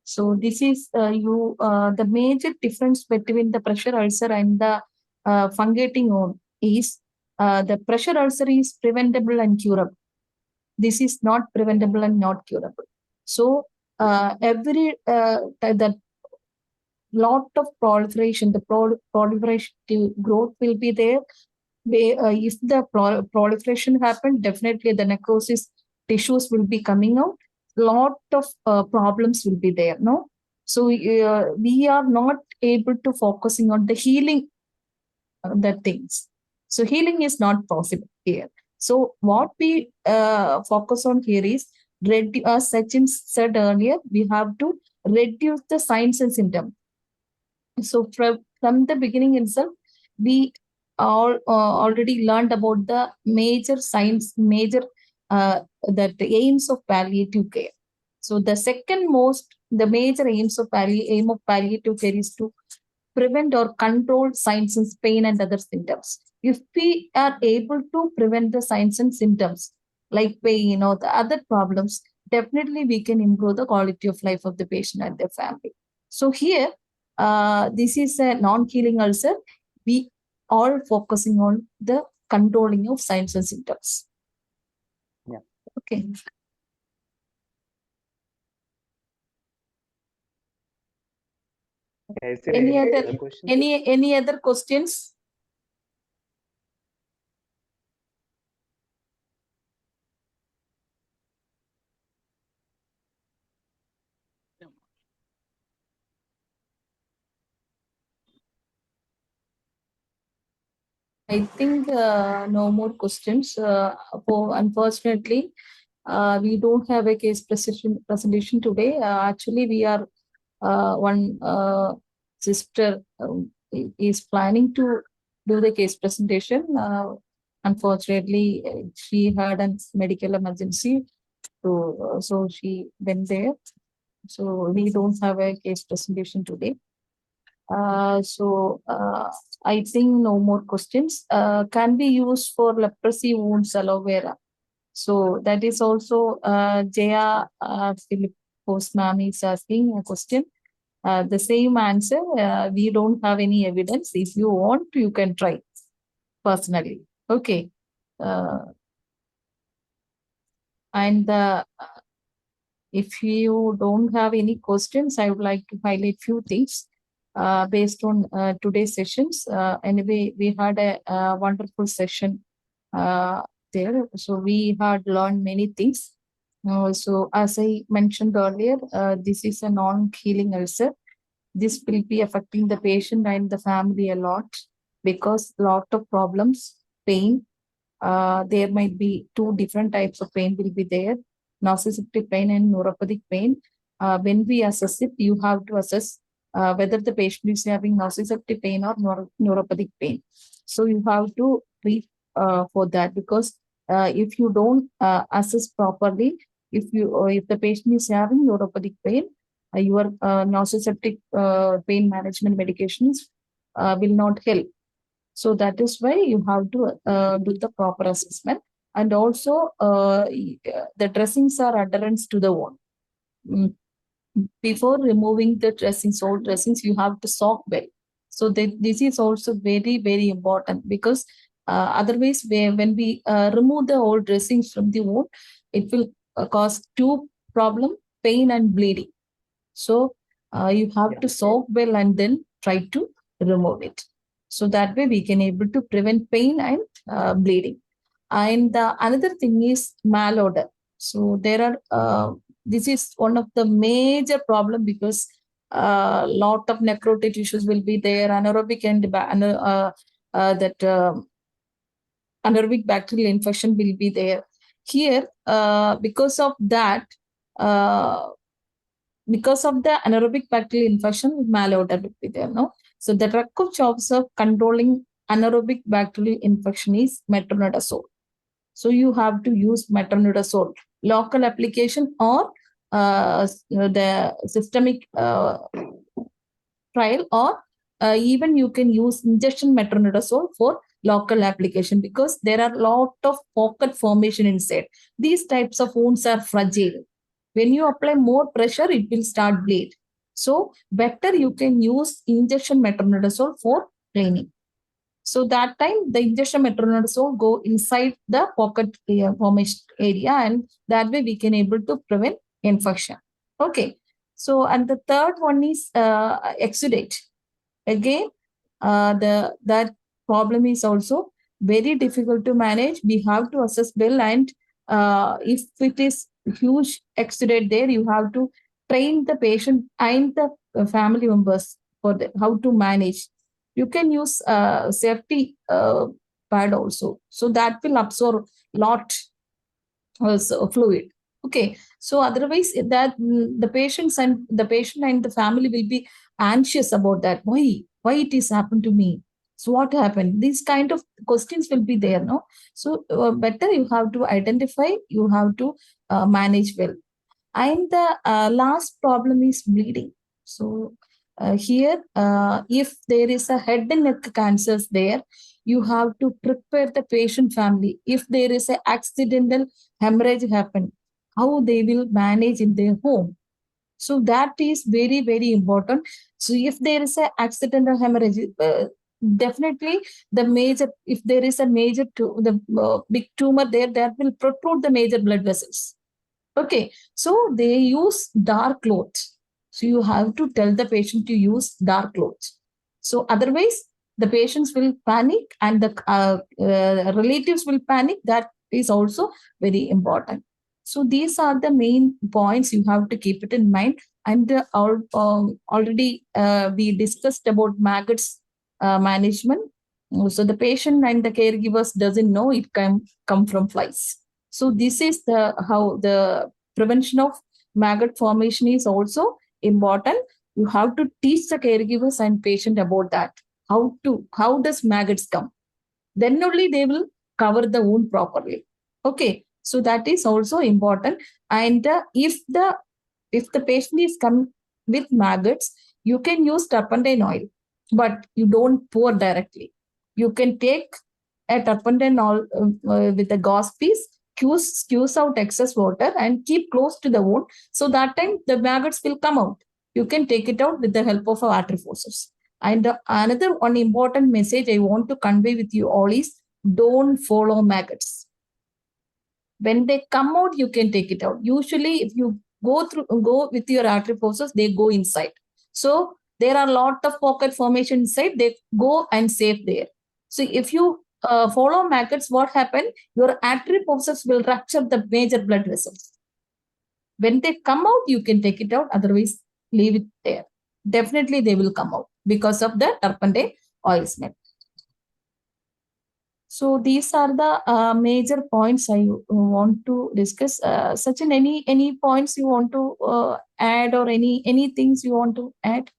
So this is the major difference between the pressure ulcer and the fungating wound is the pressure ulcer is preventable and curable. This is not preventable and not curable. So every the lot of proliferation, the proliferation growth will be there. If the proliferation happen, definitely the necrosis tissues will be coming out. Lot of problems will be there. No, so we are not able to focusing on the healing the things. So healing is not possible here. So what we focus on here is, as Sachin said earlier, we have to reduce the signs and symptoms. So from the beginning itself, we all already learned about the major signs, major that the aims of palliative care. So the major aims of aim of palliative care is to prevent or control signs and pain and other symptoms. If we are able to prevent the signs and symptoms like pain or the other problems, definitely we can improve the quality of life of the patient and their family. So here, this is a non-healing ulcer. We all focusing on the controlling of signs and symptoms. Yeah. Okay. Any other questions? I think no more questions. Unfortunately, we don't have a case presentation today. Actually, we are one sister is planning to do the case presentation. Unfortunately, she had a medical emergency, so she went there. So we don't have a case presentation today. I think no more questions. Can be used for leprosy wounds aloe vera. So that is also Jaya Philip Postman is asking a question. The same answer. We don't have any evidence. If you want, you can try personally. Okay. And if you don't have any questions, I would like to highlight few things based on today's sessions. Anyway, we had a wonderful session there. So we had learned many things. So as I mentioned earlier, this is a non-healing ulcer. This will be affecting the patient and the family a lot because lot of problems, pain. There might be two different types of pain will be there, nociceptive pain and neuropathic pain. When we assess it, you have to assess whether the patient is having nociceptive pain or neuropathic pain. So you have to treat for that because if you don't assess properly, if the patient is having neuropathic pain, your nociceptive pain management medications will not help. So that is why you have to do the proper assessment. And also, the dressings are adherence to the wound. Before removing the dressings, all dressings, you have to soak well. So this is also very, very important because otherwise, when we remove the old dressings from the wound, it will cause two problem, pain and bleeding. So you have to soak well and then try to remove it. So that way we can able to prevent pain and bleeding. And another thing is malodor. So there are, this is one of the major problem because lot of necrotic tissues will be there, anaerobic and anaerobic bacterial infection will be there. Here, because of that, because of the anaerobic bacterial infection, malodor will be there. No, so the drug of choice of controlling anaerobic bacterial infection is metronidazole. So you have to use metronidazole, local application or the systemic trial, or even you can use injection metronidazole for local application, because there are a lot of pocket formation inside. These types of wounds are fragile. When you apply more pressure, it will start bleed. So better you can use injection metronidazole for cleaning. So that time the injection metronidazole go inside the pocket formation area, and that way we can able to prevent infection. Okay. So and the third one is exudate. Again, the that problem is also very difficult to manage. We have to assess well, and if it is huge exudate there, you have to train the patient and the family members for how to manage. You can use safety pad also, so that will absorb lot fluid. Okay, so otherwise that the patient and the family will be anxious about that. Why it is happened to me? So what happened? These kind of questions will be there, no? So better you have to identify, you have to manage well. And the last problem is bleeding. So here, if there is a head and neck cancers there, you have to prepare the patient family. If there is an accidental hemorrhage happen, how they will manage in their home. So that is very, very important. So if there is an accidental hemorrhage, definitely the major, if there is a major, the big tumor there, that will protrude the major blood vessels. Okay, so they use dark clothes. So you have to tell the patient to use dark clothes. So otherwise, the patients will panic and the relatives will panic. That is also very important. So these are the main points you have to keep it in mind. And already we discussed about maggots management. So the patient and the caregivers doesn't know it can come from flies. So this is the how the prevention of maggot formation is also important. You have to teach the caregivers and patient about that. How does maggots come? Then only they will cover the wound properly. Okay, so that is also important. And if the patient is come with maggots, you can use turpentine oil, but you don't pour directly. You can take a turpentine oil with a gauze piece, squeeze out excess water, and keep close to the wound. So that time the maggots will come out. You can take it out with the help of a water forceps. And another one important message I want to convey with you all is, don't follow maggots. When they come out, you can take it out. Usually, if you go with your artery forces, they go inside. So there are a lot of pocket formation inside. They go and save there. So if you follow maggots, what happens? Your artery forces will rupture the major blood vessels. When they come out, you can take it out. Otherwise, leave it there. Definitely, they will come out because of the turpentine oil smell. So these are the major points I want to discuss. Sachin, any points you want to add, or any things you want to add?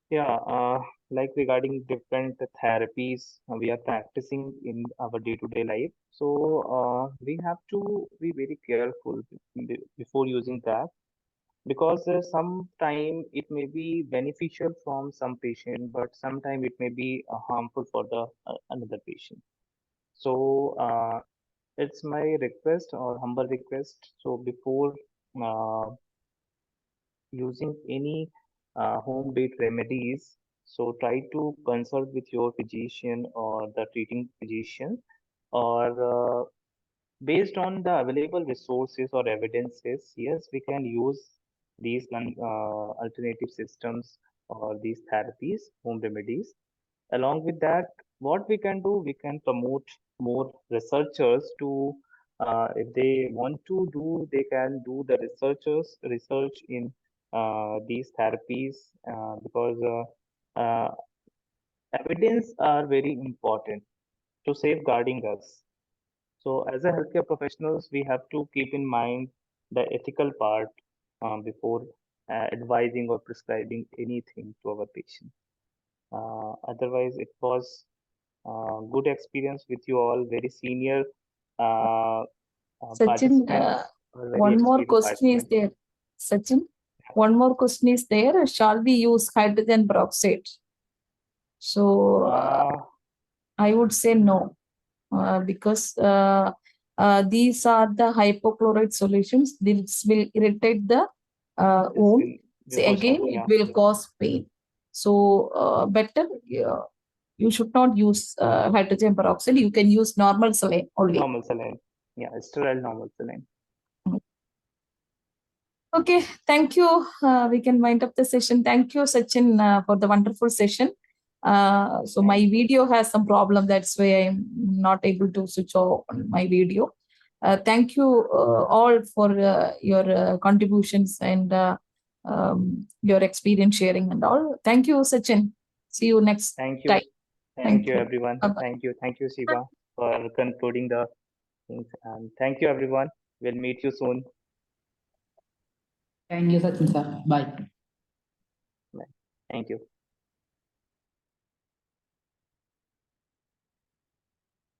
Yeah, like regarding different therapies we are practicing in our day-to-day life. So we have to be very careful before using that, because sometime it may be beneficial from some patient, but sometime it may be harmful for the another patient. So it's my request or humble request. So before uh, using any home-based remedies, so try to consult with your physician or the treating physician, or based on the available resources or evidences, yes, we can use these alternative systems or these therapies, home remedies. Along with that, what we can do, we can promote more researchers to, if they want to do, they can do the research in these therapies, because evidence are very important to safeguarding us. So as a healthcare professionals, we have to keep in mind the ethical part before advising or prescribing anything to our patient. Otherwise, it was good experience with you all, very senior Sachin, participants, or very one more experienced question is participants. there. Sachin, one more question is there. Shall we use hydrogen peroxide? So I would say no, because these are the hypochlorite solutions. This will irritate the wound. See, again, it will cause pain. So better, you should not use hydrogen peroxide. You can use normal saline only. Normal saline. Yeah, sterile normal saline. Okay, thank you. We can wind up the session. Thank you, Sachin, for the wonderful session. So my video has some problem. That's why I'm not able to switch on my video. Thank you all for your contributions and your experience sharing and all. Thank you, Sachin. See you next Thank you. time. Thank you, everyone. Bye-bye. Thank you, Shiva, for concluding the things. And thank you, everyone. We'll meet you soon. Thank you, Sachin sir. Bye. Thank you.